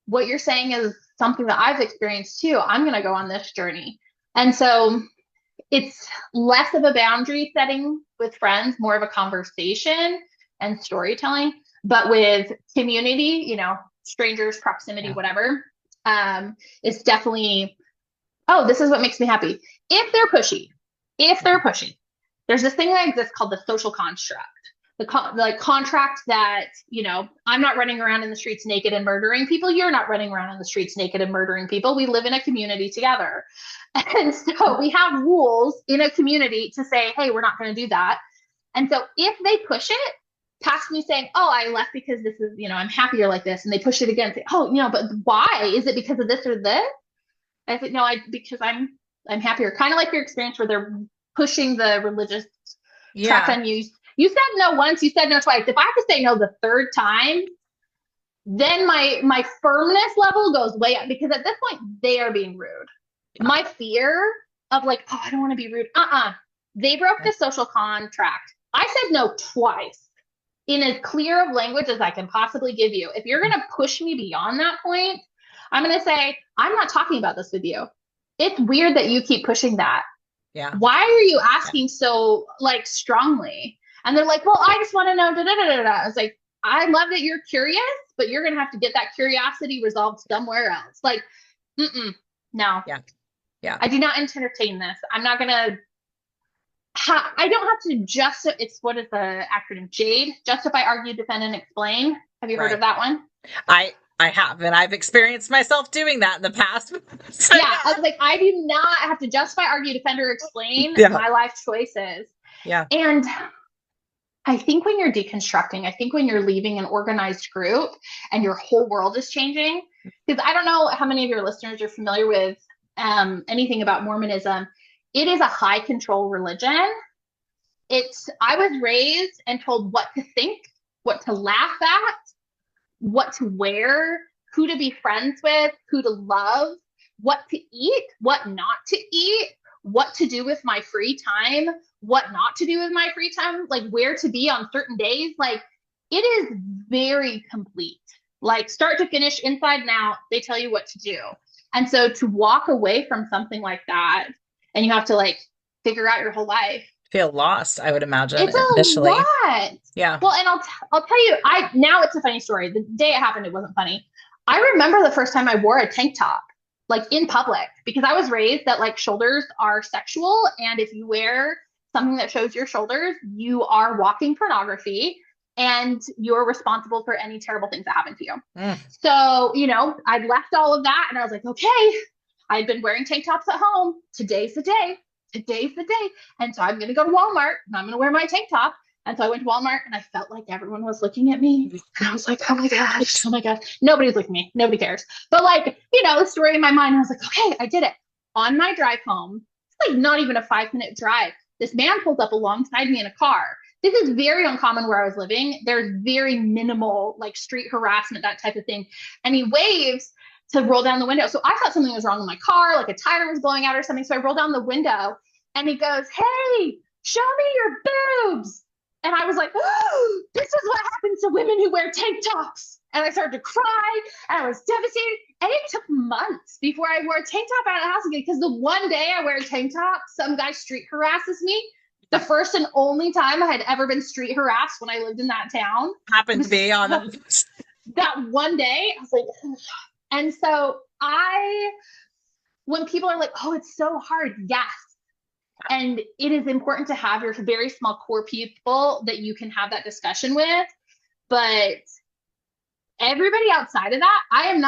what you're saying is something that I've experienced too. I'm going to go on this journey. And so it's less of a boundary setting with friends, more of a conversation and storytelling. But with community, strangers, proximity, whatever, it's definitely, oh, this is what makes me happy. If they're pushy, there's this thing that exists called the social construct. The contract that, I'm not running around in the streets naked and murdering people. You're not running around in the streets naked and murdering people. We live in a community together. And so we have rules in a community to say, hey, we're not going to do that. And so if they push it past me saying, oh, I left because this is, I'm happier like this. And they push it again, say, oh, but why? Is it because of this or this? I said, no, because I'm happier. Kind of like your experience where they're pushing the religious track on you. You said no once, you said no twice. If I have to say no the third time, then my firmness level goes way up, because at this point they are being rude. Yeah. My fear of like, oh, I don't want to be rude. They broke the social contract. I said no twice in as clear of language as I can possibly give you. If you're going to push me beyond that point, I'm going to say, I'm not talking about this with you. It's weird that you keep pushing that. Yeah. Why are you asking so like strongly? And they're like, well, I just want to know. I was like, I love that you're curious, but you're going to have to get that curiosity resolved somewhere else. Like, no. Yeah. Yeah. I do not entertain this. I'm not going to, I don't have to what is the acronym? JADE, justify, argue, defend, and explain. Have you heard of that one? I have, and I've experienced myself doing that in the past. So, yeah. I was like, I do not have to justify, argue, defend, or explain my life choices. Yeah. And I think when you're deconstructing, I think when you're leaving an organized group and your whole world is changing, because I don't know how many of your listeners are familiar with anything about Mormonism. It is a high control religion. I was raised and told what to think, what to laugh at, what to wear, who to be friends with, who to love, what to eat, what not to eat, what to do with my free time, what not to do with my free time, like where to be on certain days. Like, it is very complete, like start to finish, inside and out. They tell you what to do. And so to walk away from something like that, and you have to like figure out your whole life. Feel lost, I would imagine. It's initially. A lot. Yeah. Well, and I'll tell you, now it's a funny story. The day it happened, it wasn't funny. I remember the first time I wore a tank top, like in public, because I was raised that like shoulders are sexual. And if you wear something that shows your shoulders, you are walking pornography and you're responsible for any terrible things that happen to you. So, I'd left all of that and I was like, okay, I'd been wearing tank tops at home. Today's the day. And so I'm going to go to Walmart and I'm going to wear my tank top. And so I went to Walmart and I felt like everyone was looking at me. And I was like, oh my gosh. Nobody's looking at me. Nobody cares. But like, the story in my mind, I was like, okay, I did it. On my drive home, it's like not even a 5-minute drive. This man pulls up alongside me in a car. This is very uncommon where I was living. There's very minimal like street harassment, that type of thing. And he waves to roll down the window. So I thought something was wrong with my car, like a tire was blowing out or something. So I roll down the window and he goes, hey, show me your boobs. And I was like, oh, this is what happens to women who wear tank tops. And I started to cry and I was devastated. And it took months before I wore a tank top out of the house again. Because the one day I wear a tank top, some guy street harasses me. The first and only time I had ever been street harassed when I lived in that town. Happened to be on that one day. I was like, ugh. And so when people are like, oh, it's so hard, yes. And it is important to have your very small core people that you can have that discussion with. But everybody outside of that, I'm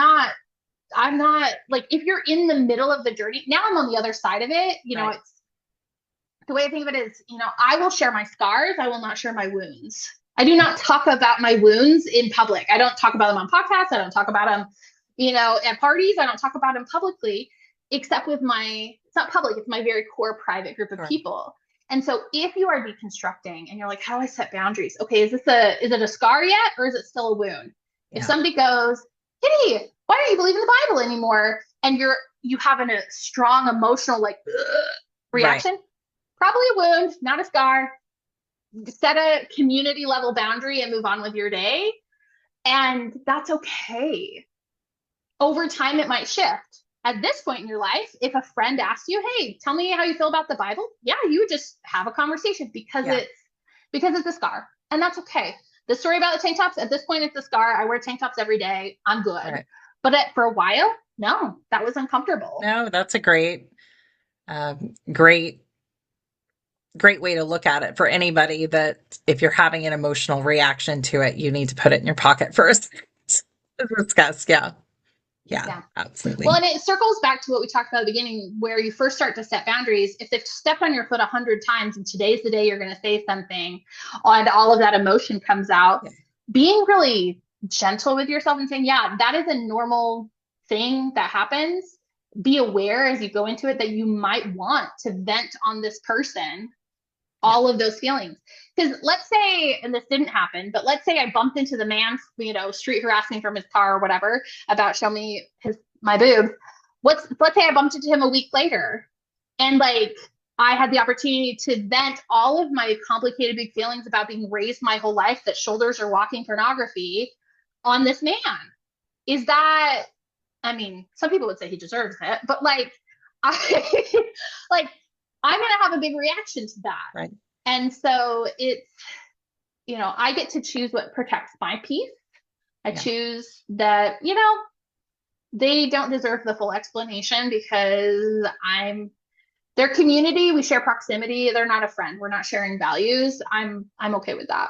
not like, if you're in the middle of the journey, now I'm on the other side of it. Right. It's the way I think of it is, I will share my scars. I will not share my wounds. I do not talk about my wounds in public. I don't talk about them on podcasts. I don't talk about them, at parties. I don't talk about them publicly, except with it's not public. It's my very core private group of people. And so if you are deconstructing and you're like, how do I set boundaries? Okay, is it a scar yet, or is it still a wound? Yeah. If somebody goes, Kitty, why don't you believe in the Bible anymore? And you have a strong emotional reaction, right. Probably a wound, not a scar. Set a community level boundary and move on with your day. And that's okay. Over time, it might shift. At this point in your life, if a friend asks you, hey, tell me how you feel about the Bible. Yeah, you would just have a conversation because it's a scar. And that's okay. The story about the tank tops, at this point, it's a scar. I wear tank tops every day. I'm good. Right. But for a while, no, that was uncomfortable. No, that's a great way to look at it for anybody, that if you're having an emotional reaction to it, you need to put it in your pocket first. Discuss. Yeah, absolutely. Well, and it circles back to what we talked about at the beginning, where you first start to set boundaries. If they've stepped on your foot 100 times and today's the day you're going to say something and all of that emotion comes out, being really gentle with yourself and saying, yeah, that is a normal thing that happens. Be aware as you go into it that you might want to vent on this person all of those feelings. Because let's say, and this didn't happen, but let's say I bumped into the man, street harassing from his car or whatever about show me my boobs. Let's say I bumped into him a week later, and I had the opportunity to vent all of my complicated big feelings about being raised my whole life that shoulders are walking pornography on this man. Is that, some people would say he deserves it, but I'm going to have a big reaction to that. Right. And so it's, I get to choose what protects my peace. I choose that, they don't deserve the full explanation because I'm their community. We share proximity. They're not a friend. We're not sharing values. I'm okay with that.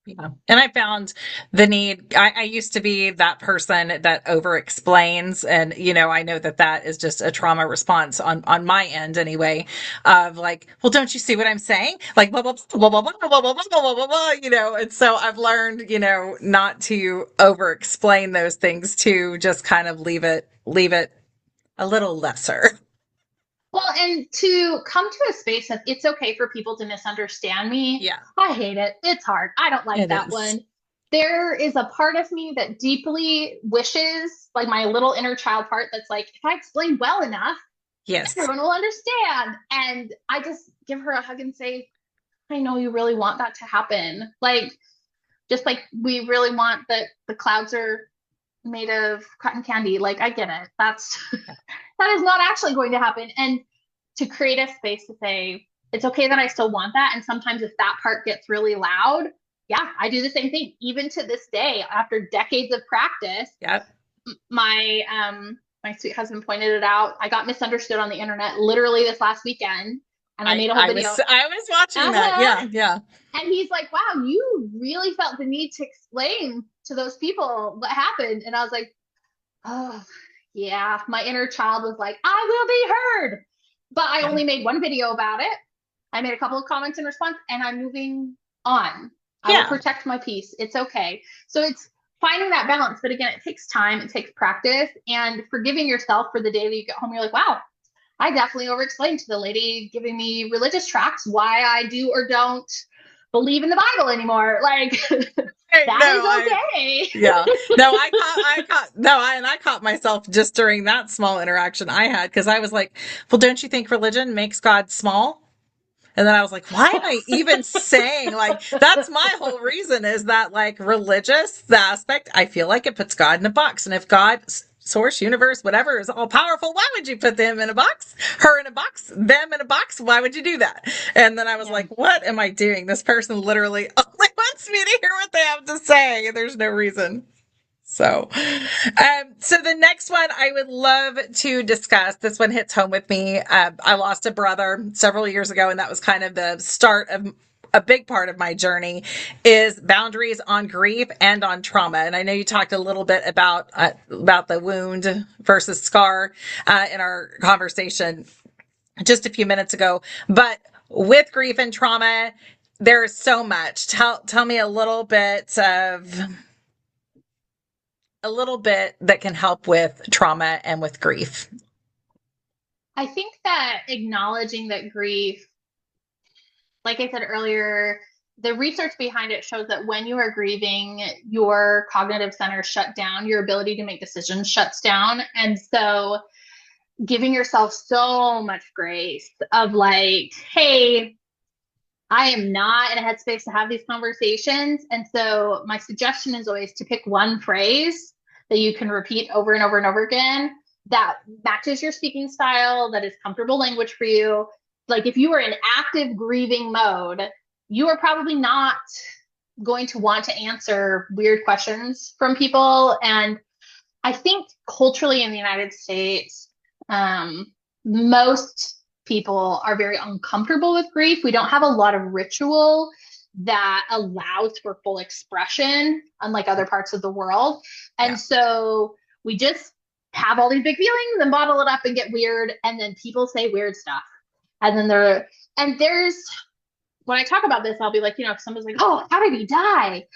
Yeah. And I found the need, I used to be that person that over explains. And, I know that is just a trauma response on my end anyway, of well, don't you see what I'm saying? Blah, blah, blah, blah, blah, blah, blah, blah, blah, blah, blah, and so I've learned, not to over explain those things, to just kind of leave it a little lesser. Well, and to come to a space of it's okay for people to misunderstand me. Yeah. I hate it. It's hard. I don't like that one. There is a part of me that deeply wishes, my little inner child part that's if I explain well enough, yes, everyone will understand. And I just give her a hug and say, I know you really want that to happen. Just we really want that the clouds are made of cotton candy. I get it. That is not actually going to happen. And to create a space to say, it's okay that I still want that. And sometimes if that part gets really loud, I do the same thing. Even to this day, after decades of practice, my sweet husband pointed it out. I got misunderstood on the internet literally this last weekend. And I made a whole video. I was watching that. Yeah. And he's like, wow, you really felt the need to explain to those people what happened. And I was like, oh, yeah. My inner child was like, I will be heard. But I only made one video about it. I made a couple of comments in response, and I'm moving on. I will protect my peace. It's okay. So it's finding that balance. But again, it takes time. It takes practice. And forgiving yourself for the day that you get home, you're like, wow, I definitely over-explained to the lady giving me religious tracts why I do or don't believe in the Bible anymore. That is okay. I caught myself just during that small interaction I had, because I was like, well, don't you think religion makes God small? And then I was like, why am I even saying, like, that's my whole reason, is that like religious, the aspect, I feel like it puts God in a box. And if God, source, universe, whatever, is all powerful, why would you put them in a box, her in a box, them in a box? Why would you do that? And then I was like, what am I doing? This person literally only wants me to hear what they have to say. There's no reason. So the next one I would love to discuss. This one hits home with me. I lost a brother several years ago, and that was kind of the start of a big part of my journey, is boundaries on grief and on trauma. And I know you talked a little bit about the wound versus scar in our conversation just a few minutes ago, but with grief and trauma, there is so much. Tell me a little bit that can help with trauma and with grief. I think that acknowledging that grief, like I said earlier, the research behind it shows that when you are grieving, your cognitive center shut down, your ability to make decisions shuts down. And so giving yourself so much grace of like, hey, I am not in a headspace to have these conversations. And so my suggestion is always to pick one phrase that you can repeat over and over and over again that matches your speaking style, that is comfortable language for you. Like if you are in active grieving mode, you are probably not going to want to answer weird questions from people. And I think culturally in the United States, most people are very uncomfortable with grief. We don't have a lot of ritual that allows for full expression, unlike other parts of the world. And so we just have all these big feelings and bottle it up and get weird. And then people say weird stuff. And then there's, when I talk about this, I'll be like, if somebody's like, oh, how did he die?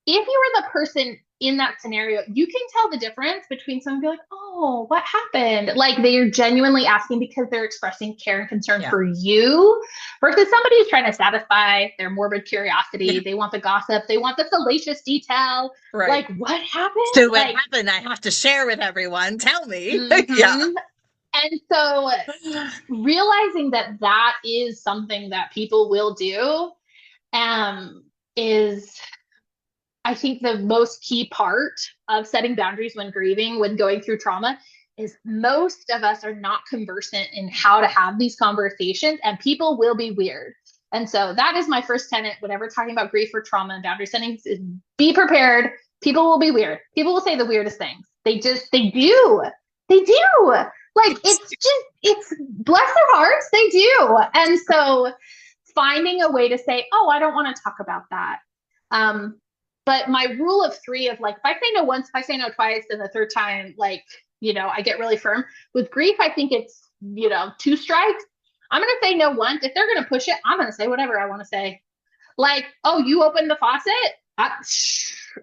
If you were the person in that scenario, you can tell the difference between someone be like, oh, what happened? Like they're genuinely asking because they're expressing care and concern for you, versus somebody who's trying to satisfy their morbid curiosity. They want the gossip. They want the salacious detail. Right. Like, what happened? So what happened? I have to share with everyone. Tell me. Mm-hmm. Yeah. And so realizing that is something that people will do is, I think, the most key part of setting boundaries when grieving, when going through trauma, is most of us are not conversant in how to have these conversations, and people will be weird. And so that is my first tenet whenever talking about grief or trauma and boundary settings, is be prepared. People will be weird. People will say the weirdest things. They do. Like, it's bless their hearts. They do. And so finding a way to say, oh, I don't want to talk about that. But my rule of 3 of like, if I say no once, if I say no twice, and the third time, like, I get really firm. With grief, I think it's, 2 strikes. I'm going to say no once. If they're going to push it, I'm going to say whatever I want to say. Like, oh, you opened the faucet?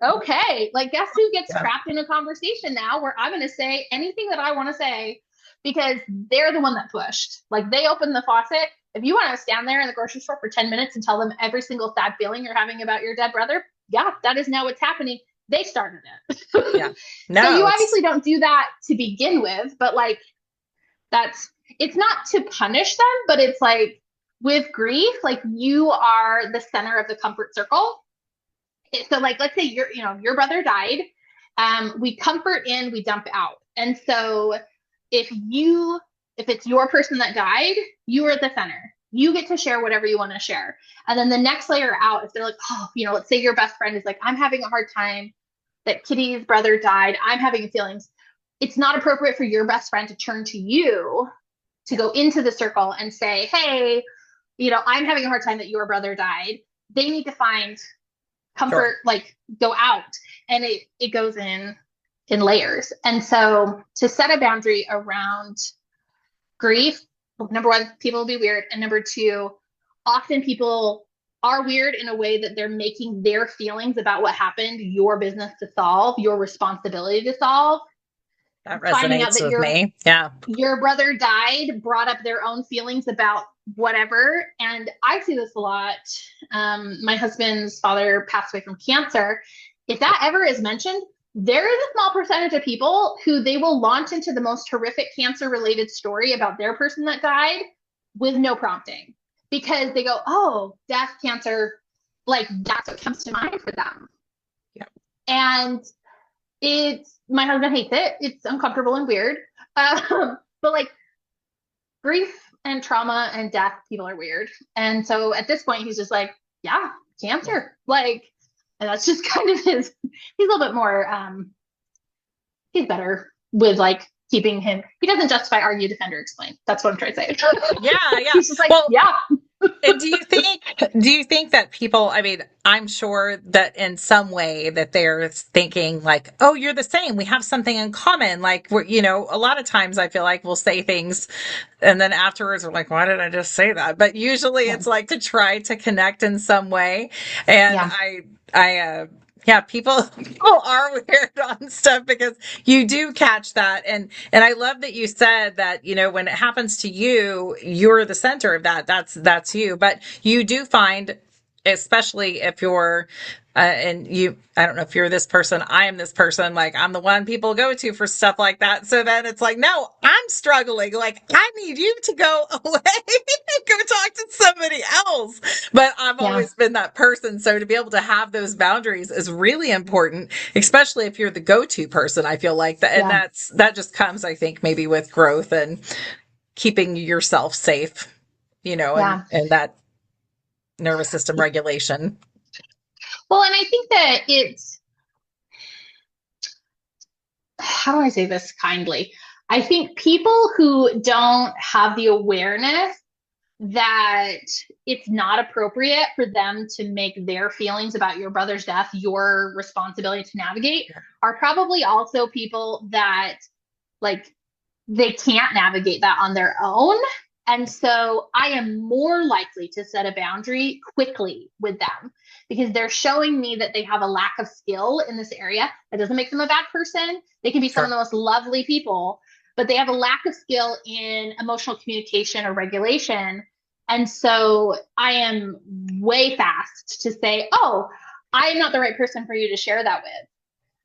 Okay. Like, guess who gets trapped in a conversation now where I'm going to say anything that I want to say because they're the one that pushed. Like, they opened the faucet. If you want to stand there in the grocery store for 10 minutes and tell them every single sad feeling you're having about your dead brother, that is now what's happening. They started it. No, so you obviously don't do that to begin with, but like it's not to punish them, but it's like with grief, like you are the center of the comfort circle. So like, let's say your brother died. We comfort in, we dump out. And so if it's your person that died, you are at the center. You get to share whatever you want to share. And then the next layer out, if they're like, oh, let's say your best friend is like, I'm having a hard time that Kitty's brother died. I'm having feelings. It's not appropriate for your best friend to turn to you to go into the circle and say, hey, I'm having a hard time that your brother died. They need to find comfort, like go out. And it goes in layers. And so to set a boundary around grief, number 1, people will be weird. And number 2, often people are weird in a way that they're making their feelings about what happened your business to solve, your responsibility to solve. That resonates with me. Yeah. Your brother died, brought up their own feelings about whatever. And I see this a lot. My husband's father passed away from cancer. If that ever is mentioned, there is a small percentage of people who they will launch into the most horrific cancer-related story about their person that died with no prompting. because they go, oh, death, cancer, like that's what comes to mind for them. Yeah. And my husband hates it. It's uncomfortable and weird. But like grief and trauma and death, people are weird. And so at this point, he's just like, yeah, cancer. Like, and that's just kind of he's a little bit more, he's better with like keeping him, he doesn't justify, argue, defend, or explain. That's what I'm trying to say. Yeah. He's just like, Well, yeah. and do you think that people, I mean, I'm sure that in some way that they're thinking like, oh, you're the same. We have something in common. Like we're, a lot of times I feel like we'll say things and then afterwards we're like, why did I just say that? But usually Yeah. it's like to try to connect in some way. And Yeah. yeah, people are weird on stuff because you do catch that. And I love that you said that, when it happens to you, you're the center of that. That's you. But you do find, especially if you're I don't know if you're this person, I am this person, like I'm the one people go to for stuff like that. So then it's like, no, I'm struggling. Like I need you to go away and go talk to somebody else. But I've Yeah. always been that person. So to be able to have those boundaries is really important, especially if you're the go-to person. I feel like that, and Yeah. that just comes, I think, maybe with growth and keeping yourself safe, Yeah. and that nervous system regulation. Well, and I think that how do I say this kindly? I think people who don't have the awareness that it's not appropriate for them to make their feelings about your brother's death your responsibility to navigate are probably also people that like they can't navigate that on their own. And so I am more likely to set a boundary quickly with them because they're showing me that they have a lack of skill in this area. That doesn't make them a bad person. They can be some of the most lovely people, but they have a lack of skill in emotional communication or regulation. And so I am way fast to say, oh, I am not the right person for you to share that with.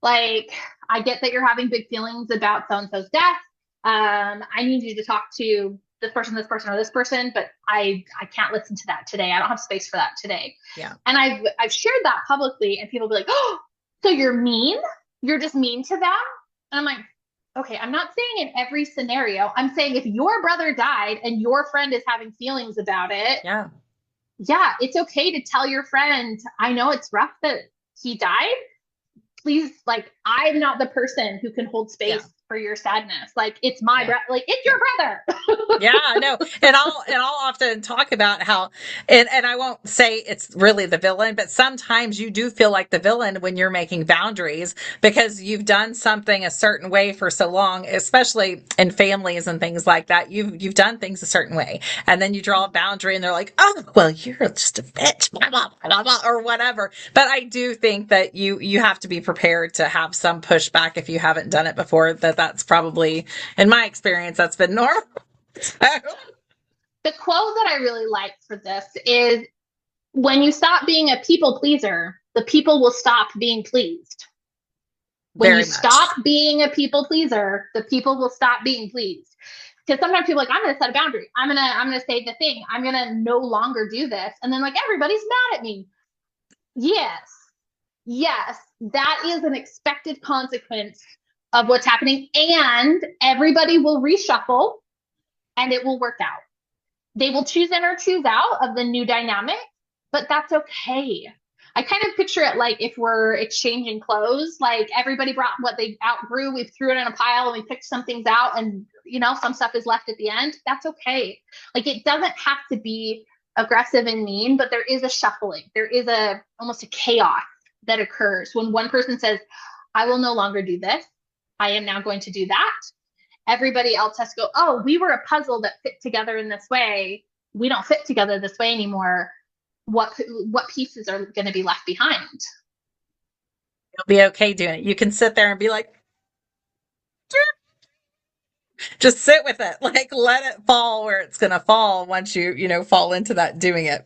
Like, I get that you're having big feelings about so and so's death. I need you to talk to this person, or this person, but I can't listen to that today. I don't have space for that today. Yeah. And I've shared that publicly, and people be like, oh, so you're mean? You're just mean to them? And I'm like, okay, I'm not saying in every scenario. I'm saying if your brother died and your friend is having feelings about it, yeah, it's okay to tell your friend, I know it's rough that he died. Please, like, I'm not the person who can hold space for your sadness. Like, it's my brother. Like, it's your brother. Yeah, I know. And I'll often talk about how, and I won't say it's really the villain, but sometimes you do feel like the villain when you're making boundaries because you've done something a certain way for so long, especially in families and things like that. You've done things a certain way, and then you draw a boundary, and they're like, "Oh, well, you're just a bitch," blah, blah, blah, blah, or whatever. But I do think that you have to be prepared to have some pushback if you haven't done it before. That's probably, in my experience, that's been normal. The quote that I really like for this is when you stop being a people pleaser, the people will stop being pleased. When Very you much. stop being a people pleaser, the people will stop being pleased. Because sometimes people are like, I'm gonna set a boundary. I'm gonna say the thing. I'm gonna no longer do this. And then like everybody's mad at me. Yes. That is an expected consequence of what's happening. And everybody will reshuffle and it will work out. They will choose in or choose out of the new dynamic, but that's okay. I kind of picture it like if we're exchanging clothes, like everybody brought what they outgrew, we threw it in a pile and we picked some things out and, some stuff is left at the end. That's okay. Like it doesn't have to be aggressive and mean, but there is a shuffling. There is almost a chaos that occurs when one person says, I will no longer do this. I am now going to do that. Everybody else has to go, oh, we were a puzzle that fit together in this way. We don't fit together this way anymore. What pieces are going to be left behind? You'll be okay doing it. You can sit there and be like, just sit with it. Like let it fall where it's going to fall once you fall into that doing it.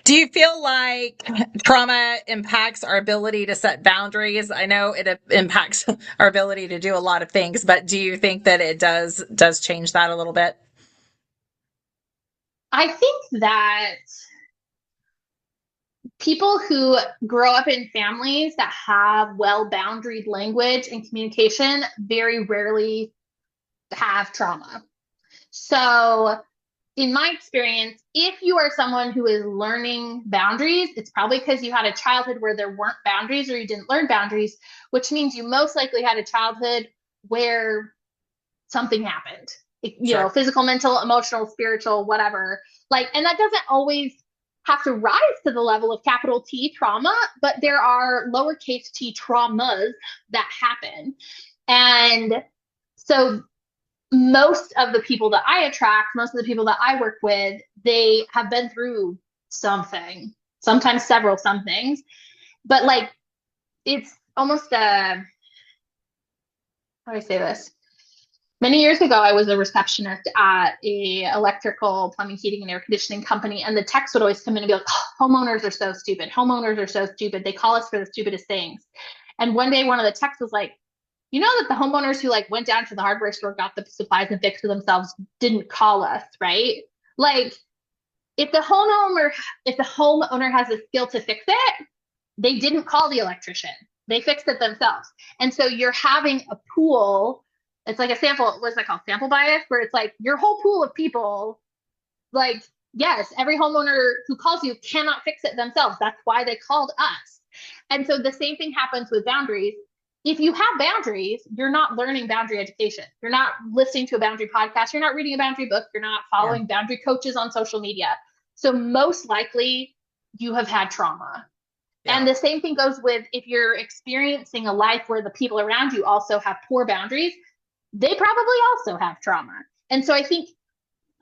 Do you feel like trauma impacts our ability to set boundaries? I know it impacts our ability to do a lot of things, but do you think that it does change that a little bit? I think that people who grow up in families that have well boundaried language and communication very rarely have trauma. So, in my experience, if you are someone who is learning boundaries, it's probably because you had a childhood where there weren't boundaries or you didn't learn boundaries, which means you most likely had a childhood where something happened. You know, physical, mental, emotional, spiritual, whatever. Like, and that doesn't always have to rise to the level of capital T trauma, but there are lowercase t traumas that happen. And so most of the people that I attract, most of the people that I work with, they have been through something, sometimes several somethings, but like it's almost a, how do I say this? Many years ago, I was a receptionist at a electrical, plumbing, heating, and air conditioning company, and the techs would always come in and be like, oh, homeowners are so stupid. Homeowners are so stupid. They call us for the stupidest things. And one day, one of the techs was like, you know that the homeowners who like went down to the hardware store, got the supplies and fixed it themselves, didn't call us, right? Like, if the homeowner has a skill to fix it, they didn't call the electrician. They fixed it themselves. And so you're having a pool. It's like a sample, what's that called? Sample bias, where it's like your whole pool of people, like, yes, every homeowner who calls you cannot fix it themselves. That's why they called us. And so the same thing happens with boundaries. If you have boundaries, you're not learning boundary education. You're not listening to a boundary podcast. You're not reading a boundary book. You're not following boundary coaches on social media. So most likely you have had trauma. Yeah. And the same thing goes with if you're experiencing a life where the people around you also have poor boundaries, they probably also have trauma. And so I think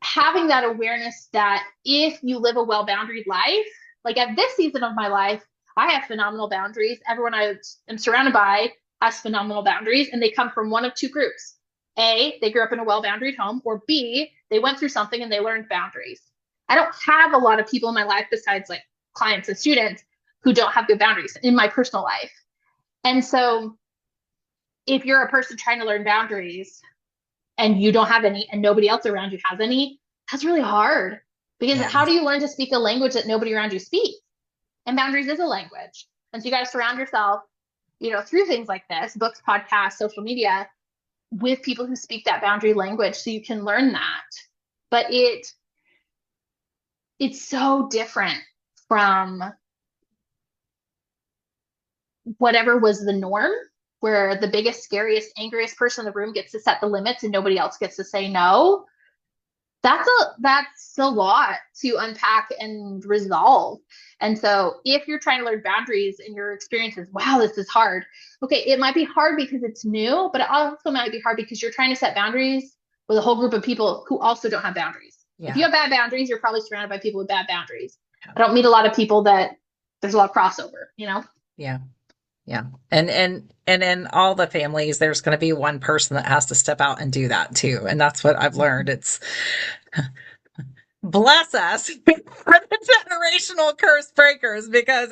having that awareness that if you live a well-boundaried life, like at this season of my life, I have phenomenal boundaries. Everyone I am surrounded by has phenomenal boundaries, and they come from one of two groups. A, they grew up in a well-boundaried home, or B, they went through something and they learned boundaries. I don't have a lot of people in my life besides like clients and students who don't have good boundaries in my personal life. And so if you're a person trying to learn boundaries and you don't have any and nobody else around you has any, that's really hard, because how do you learn to speak a language that nobody around you speaks? And boundaries is a language. And so you got to surround yourself, you know, through things like this, books, podcasts, social media, with people who speak that boundary language so you can learn that. But it's so different from whatever was the norm, where the biggest, scariest, angriest person in the room gets to set the limits and nobody else gets to say no. That's a lot to unpack and resolve. And so if you're trying to learn boundaries and your experience is, wow, this is hard. Okay, it might be hard because it's new, but it also might be hard because you're trying to set boundaries with a whole group of people who also don't have boundaries. Yeah. If you have bad boundaries, you're probably surrounded by people with bad boundaries. I don't meet a lot of people that there's a lot of crossover, you know? Yeah. Yeah. And in all the families, there's going to be one person that has to step out and do that too. And that's what I've learned. It's bless us for the generational curse breakers, because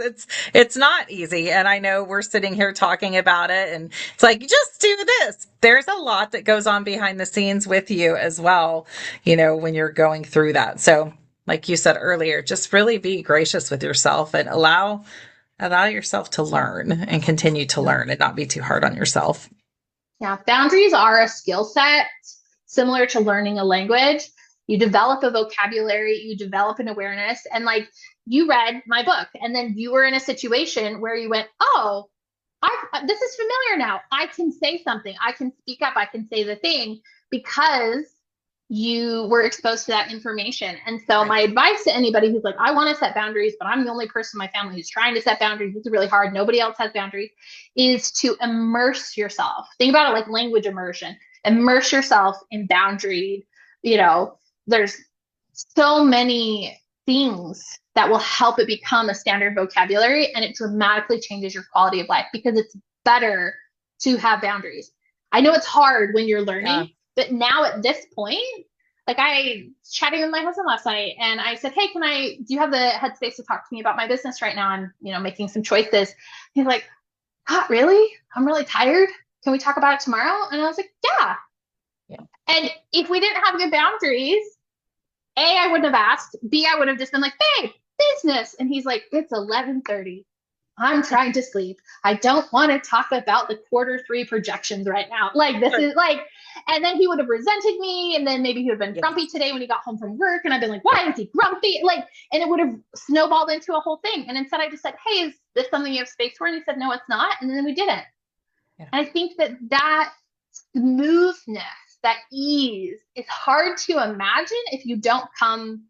it's not easy. And I know we're sitting here talking about it and it's like, just do this. There's a lot that goes on behind the scenes with you as well, you know, when you're going through that. So like you said earlier, just really be gracious with yourself and allow yourself to learn and continue to learn and not be too hard on yourself. Yeah. Boundaries are a skill set similar to learning a language. You develop a vocabulary, you develop an awareness, and like you read my book and then you were in a situation where you went, oh, this is familiar now. I can say something. I can speak up. I can say the thing because you were exposed to that information. And so my advice to anybody who's like, I want to set boundaries, but I'm the only person in my family who's trying to set boundaries, it's really hard, nobody else has boundaries, is to immerse yourself. Think about it like language immersion. Immerse yourself in boundary. You know, there's so many things that will help it become a standard vocabulary, and it dramatically changes your quality of life because it's better to have boundaries. I know it's hard when you're learning, but now at this point, like I was chatting with my husband last night and I said, hey, do you have the headspace to talk to me about my business right now? I'm, you know, making some choices. He's like, really? I'm really tired. Can we talk about it tomorrow? And I was like, yeah. And if we didn't have good boundaries, I wouldn't have asked. B, I would have just been like, babe, business. And he's like, it's 11:30. I'm trying to sleep. I don't want to talk about the quarter 3 projections right now. Like, this is like, and then he would have resented me. And then maybe he would have been grumpy today when he got home from work. And I've been like, why is he grumpy? Like, and it would have snowballed into a whole thing. And instead I just said, hey, is this something you have space for? And he said, no, it's not. And then we didn't. Yeah. And I think that smoothness, that ease is hard to imagine if you don't come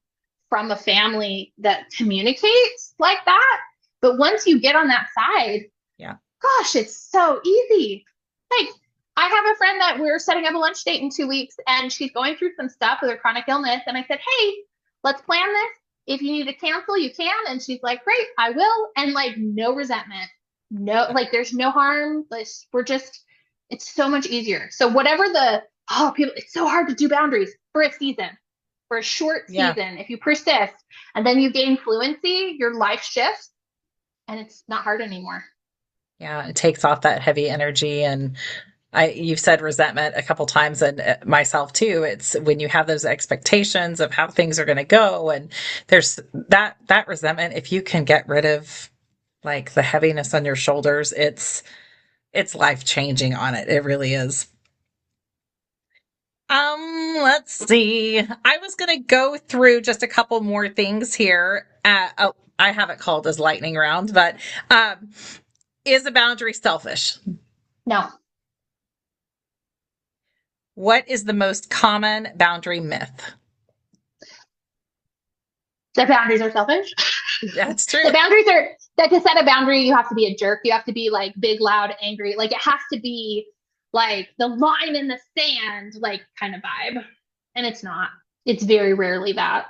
from a family that communicates like that. But once you get on that side, yeah, gosh, it's so easy. Like, I have a friend that we're setting up a lunch date in 2 weeks, and she's going through some stuff with her chronic illness. And I said, hey, let's plan this. If you need to cancel, you can. And she's like, great, I will. And like, no resentment. No, like, there's no harm. We're just, it's so much easier. So whatever people, it's so hard to do boundaries for a season, for a short season. If you persist and then you gain fluency, your life shifts and it's not hard anymore. Yeah, it takes off that heavy energy. And you've said resentment a couple times, and myself too. It's when you have those expectations of how things are going to go, and there's that resentment. If you can get rid of like the heaviness on your shoulders, it's life changing on it. It really is. Let's see. I was going to go through just a couple more things here. I have it called as lightning round, but is a boundary selfish? No. What is the most common boundary myth? That boundaries are selfish. That's true. The boundaries are that to set a boundary, you have to be a jerk. You have to be like big, loud, angry. Like, it has to be like the line in the sand, like, kind of vibe. And it's not. It's very rarely that.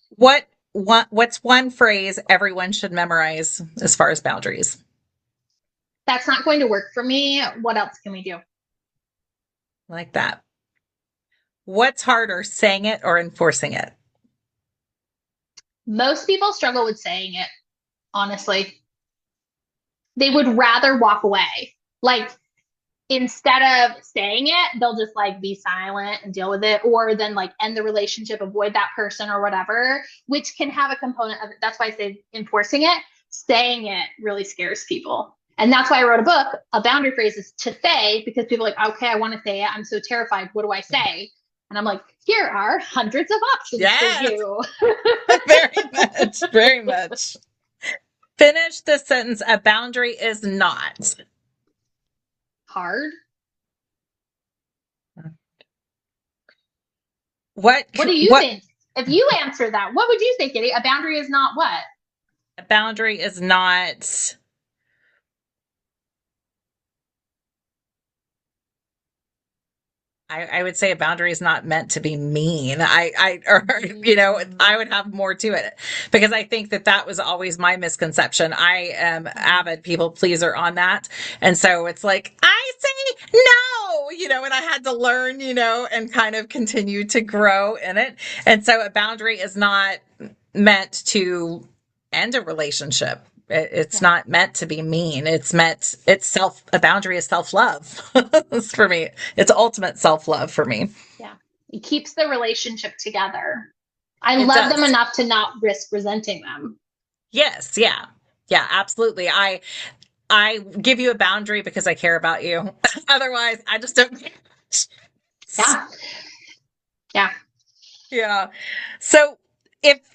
What's one phrase everyone should memorize as far as boundaries? That's not going to work for me. What else can we do? Like that. What's harder, saying it or enforcing it? Most people struggle with saying it, honestly. They would rather walk away. Like, instead of saying it, they'll just like be silent and deal with it, or then like end the relationship, avoid that person or whatever, which can have a component of it. That's why I say enforcing it. Saying it really scares people. And that's why I wrote a book, A Boundary Phrase is to say, because people are like, okay, I want to say it. I'm so terrified. What do I say? And I'm like, here are hundreds of options for you. Very much, very much. Finish the sentence. A boundary is not hard. What do you think? If you answer that, what would you say, Kitty? A boundary is not what? A boundary is not... I would say a boundary is not meant to be mean. I would have more to it, because I think that was always my misconception. I am avid people pleaser on that. And so it's like, I say no, and I had to learn, and kind of continue to grow in it. And so a boundary is not meant to end a relationship. It's not meant to be mean. A boundary is self-love. For me. It's ultimate self-love for me. Yeah. It keeps the relationship together. I love them enough to not risk resenting them. Yes. Yeah. Yeah, absolutely. I give you a boundary because I care about you. Otherwise, I just don't. Yeah. Yeah. Yeah. So,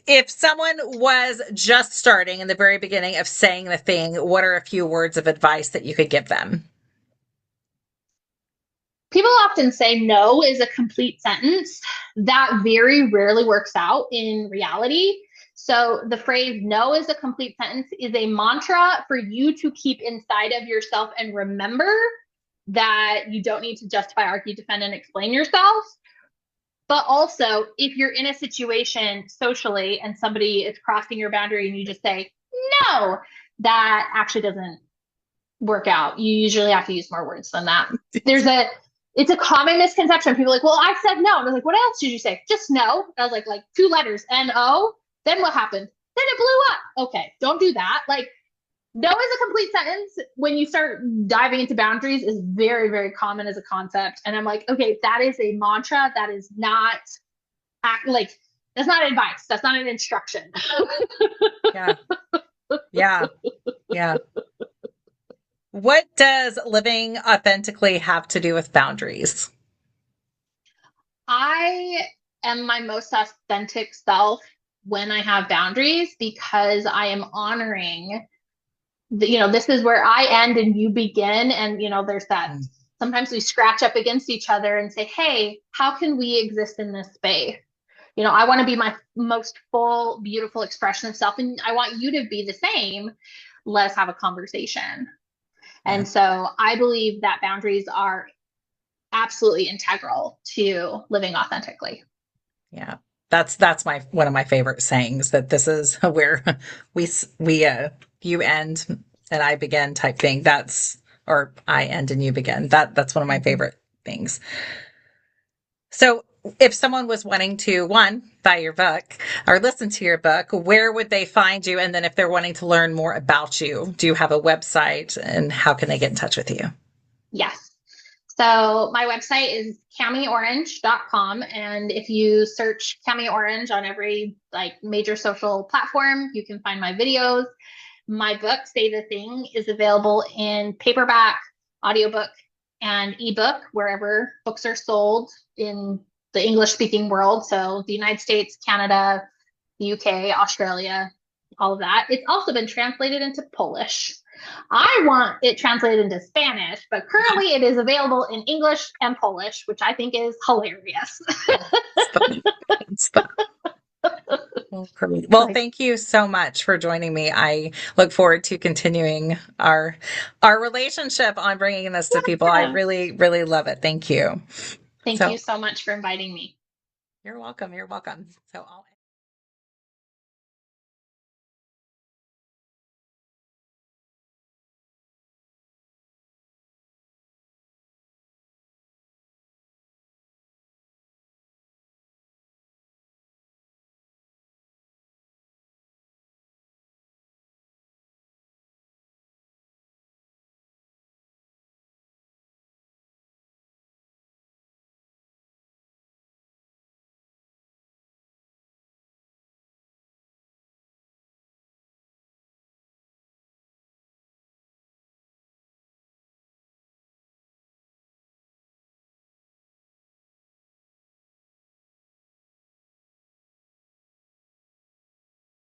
if someone was just starting in the very beginning of saying the thing, what are a few words of advice that you could give them? People often say no is a complete sentence. That very rarely works out in reality. So the phrase no is a complete sentence is a mantra for you to keep inside of yourself and remember that you don't need to justify, argue, defend, and explain yourself. But also, if you're in a situation socially and somebody is crossing your boundary and you just say, no, that actually doesn't work out. You usually have to use more words than that. It's a common misconception. People are like, well, I said no. And I was like, what else did you say? Just no. I was like 2 letters, N-O. Then what happened? Then it blew up. Okay, don't do that. Like, no is a complete sentence when you start diving into boundaries is very, very common as a concept. And I'm like, okay, that is a mantra. That is not act like that's not advice. That's not an instruction. Yeah. Yeah. Yeah. What does living authentically have to do with boundaries? I am my most authentic self when I have boundaries because I am honoring this is where I end and you begin. And, there's that Mm. sometimes we scratch up against each other and say, hey, how can we exist in this space? I want to be my most full, beautiful expression of self. And I want you to be the same. Let's have a conversation. Yeah. And so I believe that boundaries are absolutely integral to living authentically. Yeah. That's my one of my favorite sayings, that this is where we you end and I begin type thing. Or I end and you begin. That's one of my favorite things. So if someone was wanting to, one, buy your book or listen to your book, where would they find you? And then if they're wanting to learn more about you, do you have a website, and how can they get in touch with you? Yes. So my website is camiorange.com. And if you search Cami Orange on every major social platform, you can find my videos. My book, Say the Thing, is available in paperback, audiobook, and ebook wherever books are sold in the English speaking world. So the United States, Canada, the UK, Australia, all of that. It's also been translated into Polish. I want it translated into Spanish, but currently it is available in English and Polish, which I think is hilarious. It's fun. Well, great. Well, thank you so much for joining me. I look forward to continuing our relationship on bringing this to people. I really, really love it. Thank you. Thank you so much for inviting me. You're welcome. You're welcome. So I'll